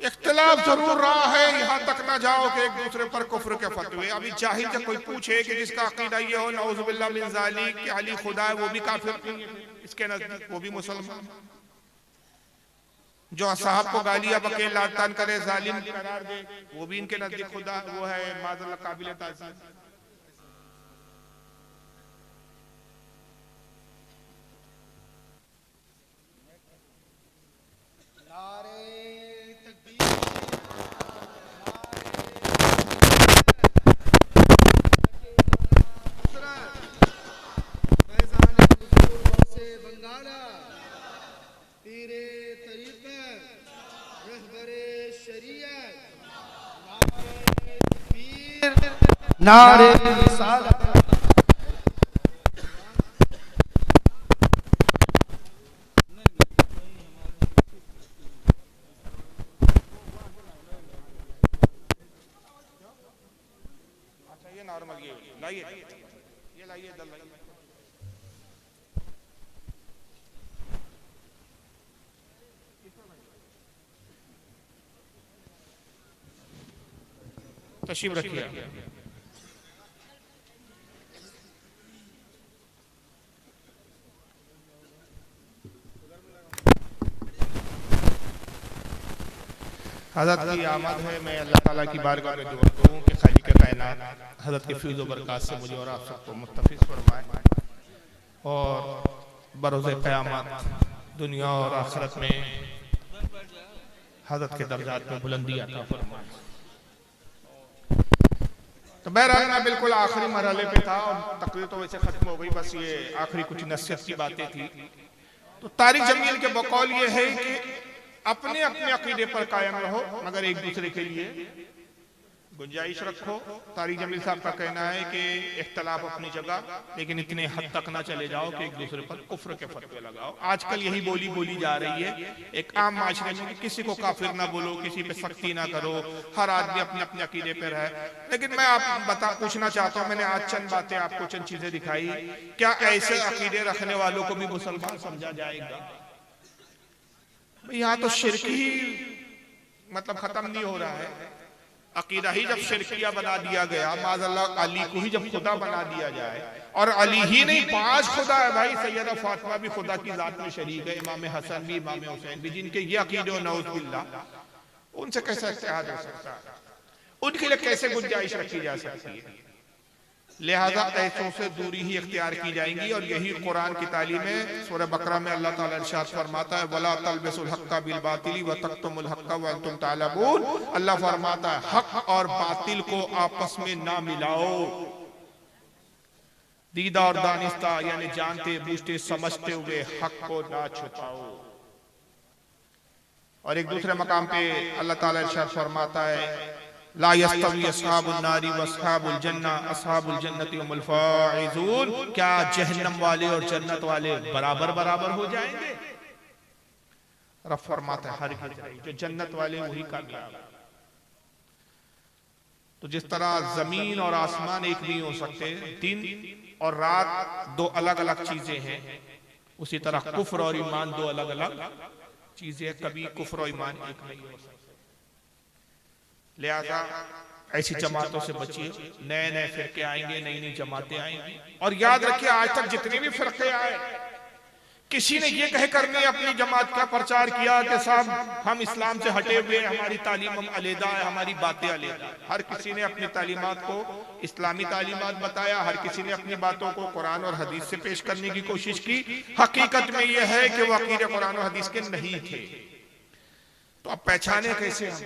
इख्तिलाफ जरूर रहा है, यहां तक ना जाओ कि एक दूसरे पर कुफ्र के फतवे। अभी जाहिल जब कोई पूछे कि जिसका अकीदा ये हो नऊजुबिल्लाह मिन ज़ालिक कि अली खुदा है, वो भी काफिर नहीं है इसके नजदीक, वो भी मुसलमान। जो साहब को गालियां बके लातान करे, जालिम करार दे, वो भी इनके नजदीक खुदा वो है माज़अल्लाह काबिल ताज़ीम। नारे रिसालत। अच्छा ये नॉर्मल, ये लाइए, ये लाइए दल लाइए। तशरीफ रखिए। हज़रत की आमद है, मैं अल्लाह ताला की बारगाह में दुआ करूं कि खालिक कायनात हज़रत के फैज़ व बरक़ात से मुझे और आप सबको मुत्तफ़िज़ फरमाए और बरोज़े क़यामत दुनिया और आखिरत में हज़रत के दर्जात में बुलंदी अता फरमाए। तो बहरहाल मैं बिल्कुल आखिरी मरहले पे था और तकरीर तो वैसे खत्म हो गई, बस ये आखिरी कुछ नसीहत की बातें थी। तो तारिक जमील के बकौल ये है कि अपने अपने अकीदे पर कायम रहो, मगर एक दूसरे के लिए गुंजाइश रखो। तारिक जमील साहब का कहना है कि इख्तलाफ अपनी जगह, लेकिन इतने हद तक ना चले जाओ कि एक दूसरे पर कुफ्र के फतवे लगाओ। आजकल यही बोली जा रही है एक आम माशरे में कि किसी को काफिर ना बोलो, किसी पे सख्ती ना करो, हर आदमी अपने अपने अकीदे पर है। लेकिन मैं आप पूछना चाहता हूँ, मैंने आज चंद बातें आपको चंद चीजें दिखाई, क्या ऐसे अकीदे रखने वालों को भी मुसलमान समझा जाएगा? यहाँ तो शिर्क ही मतलब खत्म नहीं हो रहा है। अकीदा ही जब शिरकिया बना दिया गया, माज़अल्लाह अली को ही जब खुदा बना दिया जाए, और अली ही नहीं 5 खुदा है भाई, सैयदा फातिमा भी खुदा की जात में शरीक है, इमाम हसन भी, इमाम हुसैन भी, जिनके ये अकीदे नऊज़ुबिल्लाह, उनसे कैसे इत्तेहाद हो सकता है? उनके लिए कैसे गुंजाइश रखी जा सकती है? लिहाजा ऐसों से दूरी ही इख्तियार की जाएंगी। और यही कुरान की तालीम है। सूरह बकरा में अल्लाह ताला इरशाद फरमाता है, वला तलबिसुल हक्का बिल बातिली व तक्तुमुल हक्का व अंतुम तालमून। अल्लाह फरमाता है हक और बातिल को आपस में ना मिलाओ, दीदा और दानिस्ता यानी जानते बूझते समझते हुए हक को ना छुपाओ। और एक दूसरे मकाम पे अल्लाह ताला इरशाद फरमाता है, ला यस्तवी अस्हाबुन नारी व अस्हाबुल जन्ना अस्हाबुल जन्नति हुमुल फाइजून। क्या जहन्नम वाले और जन्नत वाले बराबर बराबर हो जाएंगे? रब फरमाता है हरगिज़ नहीं, जो जन्नत वाले वही कामयाब। तो जिस तरह जमीन और आसमान एक नहीं हो सकते, दिन और रात दो अलग अलग चीजें हैं, उसी तरह कुफ्र और ईमान दो अलग अलग चीजें, कभी कुफ्र और ईमान एक नहीं हो सकते। लिहाजा ऐसी जमातों से बचिए, नए नए फिरके आएंगे, नई नई जमातें आएंगी। और याद रखिए, आज तक जितने भी फिरके आए, किसी ने ये कह कर नहीं अपनी जमात का प्रचार किया कि साहब हम इस्लाम से हटे हुए, हमारी तालीम हम अलहदा है, हमारी बातें अलहदा। हर किसी ने अपनी तालीमात को इस्लामी तालीमात बताया, हर किसी ने अपनी बातों को कुरान और हदीस से पेश करने की कोशिश की। हकीकत में यह है कि वो अकीदे कुरान और हदीस के नहीं थे। तो अब पहचाने कैसे हम?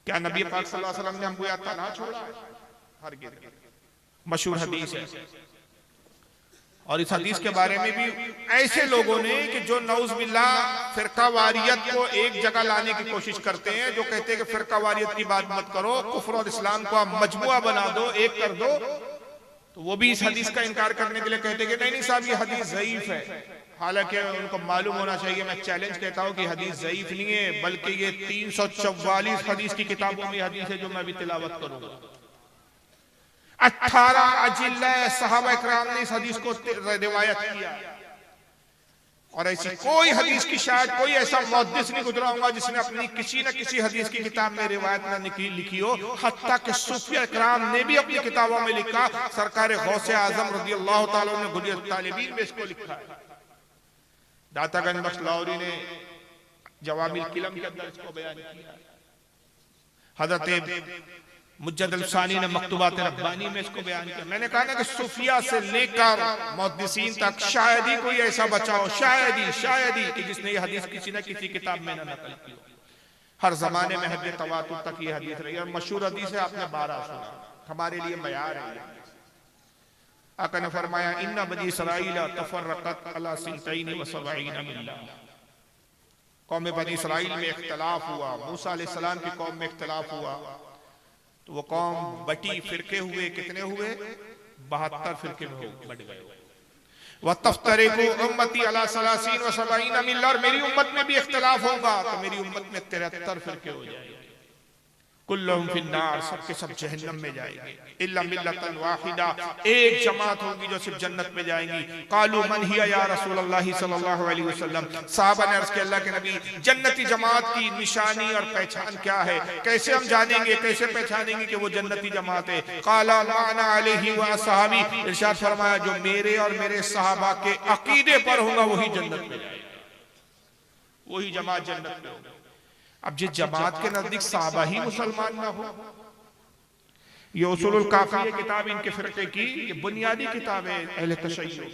क्या नबी पाक सल्लल्लाहु अलैहि वसल्लम ने हमको याद ना छोड़ा? हरगिज़। मशहूर हदीस है, और इस हदीस के बारे में भी ऐसे लोगों ने कि जो नऊज़ बिल्लाह फिरकावारियत को एक जगह लाने की कोशिश करते हैं, जो कहते हैं कि फिरकावारियत की बात मत करो, कुफ्र और इस्लाम को आप मजमुआ बना दो, एक कर दो, तो वो भी इस हदीस का इनकार करने के लिए कहते हैं कि नहीं नहीं साहब ये हदीस ज़ईफ है। हालांकि उनको मालूम होना चाहिए, मैं चैलेंज कहता हूं कि हदीस ज़ईफ नहीं है, बल्कि ये 344 हदीस की किताबों में हदीस है जो मैं अभी तिलावत करूंगा। 18 अजिल्ला सहाबा इकराम ने इस हदीस को रिवायत किया, और ऐसी कोई हदीस की शायद कोई ऐसा मुहद्दिस नहीं गुजरा होगा जिसने अपनी किसी न किसी हदीस की किताब में रिवायत न लिखी हो। हत्ता कि सूफिया इकराम ने भी अपनी किताबों में लिखा, सरकार गौसे आजम रज़ियल्लाहु ताला अन्हु ने गुलियत तालिबीन में इसको लिखा है। दातागंज बख्श लाहौरी ने जवामिल किलम के अंदर इसको बयान किया। हजरत मुज्जद अल-सानी ने मकतूबात रब्बानी में इसको बयान किया। मैंने कहा ना कि सूफिया से लेकर मुहद्दिसीन तक शायद ही कोई ऐसा बचा हो, शायद ही कि जिसने ये हदीस किसी न किसी किताब में न नकल की हो। हर जमाने में हद तवातुर तक ये हदीस रही, और मशहूर हदीस है, आपने 12 सुना, हमारे लिए मयार है। आका ने फरमाया इन्ना बनी इसराइल तफर्रक़त अला सिंतैन व सबईन मिल्ला। कौम बनी इसराइल में इख्तलाफ हुआ, मूसा अलैहिस्सलाम की कौम में इख्तलाफ हुआ, तो वो कौम बटी, फिरके हुए, कितने हुए? 72 फिरके में बढ़ गए। व तफ्तरिकु उम्मती अला सलासीन व सबईन मिल्ला, और मेरी उम्मत में भी इख्तलाफ होगा तो मेरी उम्मत में 73 फिरके हो जाएंगे। कुल्लुहुम फिन्नार, सबके सब जहन्नम में जाएंगे, इल्ला मिल्लतन वाहिदा, एक जमात होगी जो सिर्फ जन्नत में जाएंगी। कालू मन हिया या रसूलल्लाह सल्लल्लाहु अलैहि वसल्लम, साहबा ने अर्ज़ किया अल्लाह के नबी जन्नती जमात की निशानी और पहचान क्या है, कैसे हम जानेंगे, कैसे पहचानेंगे कि वो जन्नती जमात है? काला माना अलैहि व असहाबी, इरशाद फरमाया जो मेरे और मेरे सहाबा के अकीदे पर होगा वही जन्नत में जाएगा, वही जमात जन्नत में होगा। अब जिस जमात के नजदीक साहबा ही मुसलमान ना हो, ये उसूलुल काफिया किताब इनके फिरके की ये बुनियादी किताब है अहले तशय्युअ।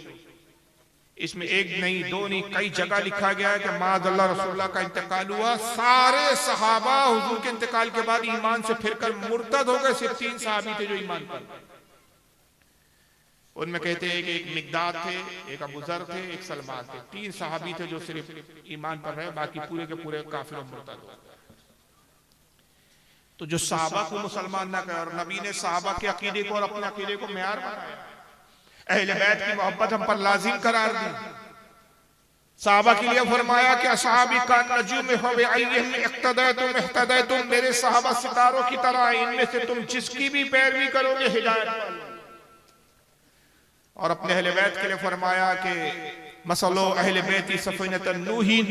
इसमें एक नहीं, दो नहीं, कई जगह लिखा गया है कि माअल्लाह रसूलुल्लाह का इंतकाल हुआ, सारे सहाबा हुजूर के इंतकाल के बाद ईमान से फिरकर मुर्तद हो गए, सिर्फ 3 सहाबी थे जो ईमान पर। उनमें कहते हैं कि एक मिकदाद थे, एक अबू ज़र थे, एक सलमान थे। 3 सहाबी थे जो सिर्फ ईमान पर रहे, बाकी पूरे के पूरे काफिर और मुर्तद हो गए। तो जो सहाबा को मुसलमान ना करे, और नबी ने सहाबा के अकीदे को और अपने अकीदे को मेयार बनाया, अहले बैत की मोहब्बत हम पर लाजिम करार दी। सहाबा के लिए फरमाया कि असहाबी का नजूम हुवे अय्यम इक्तदातुम इhtadaytum, मेरे सहाबा सितारों की तरह, इनमें से तुम जिसकी भी पैरवी करोगे हिदायत पाओगे। और अपने अहले बैत के लिए फरमाया कि मसलो अहले बैती सफीनतन नूहीन,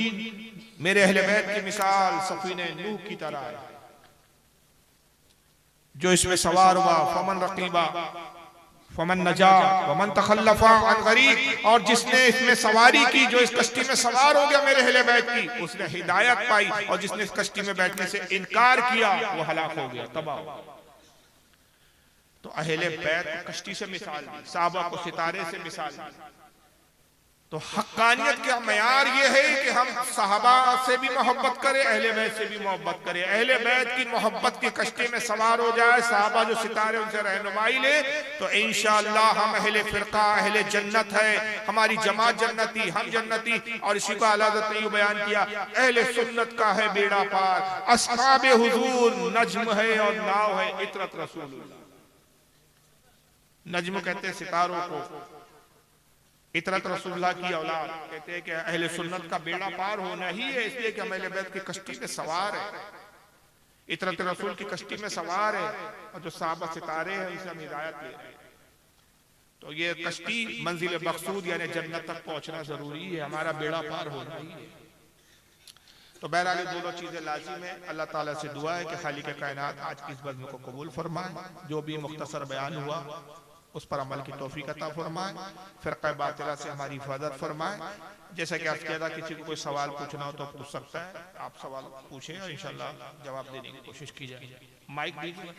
मेरे अहले बैत की मिसाल सफीने नूह की तरह है, जो इसमें सवार हुआ फमन रकीबा फमन नजा वमन तखल्लफा अन गरीक, और जिसने इसमें सवारी की, जो इस कश्ती में सवार हो गया मेरे अहले बैत की, उसने हिदायत पाई, और जिसने इस कश्ती में बैठने से इनकार किया वो हलाक हो गया, तबाह। तो अहले बैत को कश्ती से मिसाल दी, सहाबा को सितारे से मिसाल दी। तो हक्कानियत का मयार ये है कि हम सहाबा से भी मोहब्बत करें, अहले बैत से भी मोहब्बत करें। अहले बैत की मोहब्बत की कश्ती में सवार हो जाए, सहाबा जो सितारे उनसे रहनुमाई ले, तो इंशाअल्लाह हम अहले फिरका, अहले जन्नत है, हमारी जमात जन्नती, हम जन्नती। और इसी को आला हज़रत ने बयान किया, अहले सुन्नत का है बेड़ा पार, अस्हाबे हुजूर नज्म है और नाव है इतरत रसूलुल्लाह। नज्म कहते हैं सितारों को, इतरत रसूलुल्लाह की औलाद। कहते हैं कि अहले सुन्नत का बेड़ा पार होना ही है इसलिए कि हम अहले बैत की कश्ती पे सवार है। इतरत रसूल की कश्ती में सवार है और जो साहबा सितारे हैं उनसे हम हिदायत ले रहे हैं। तो ये कश्ती मंजिल मकसूद यानी जन्नत तक पहुंचना जरूरी है, हमारा बेड़ा पार होना ही है। तो बहरहाल ये दोनों चीजें लाजिम है। अल्लाह ताला से दुआ है कि खालिक कायनात आज की इस बज़्म को कबूल फरमाए, जो भी मुख्तसर बयान हुआ उस पर अमल की तौफीक अता फरमाए, फ़िरक़ा बातिला से हमारी हिफाजत फरमाए। जैसा कि आज कहता, किसी को कोई सवाल पूछना हो तो पूछ सकता है, आप सवाल पूछें और इंशाल्लाह जवाब देने की कोशिश की जाए। माइक दीजिए।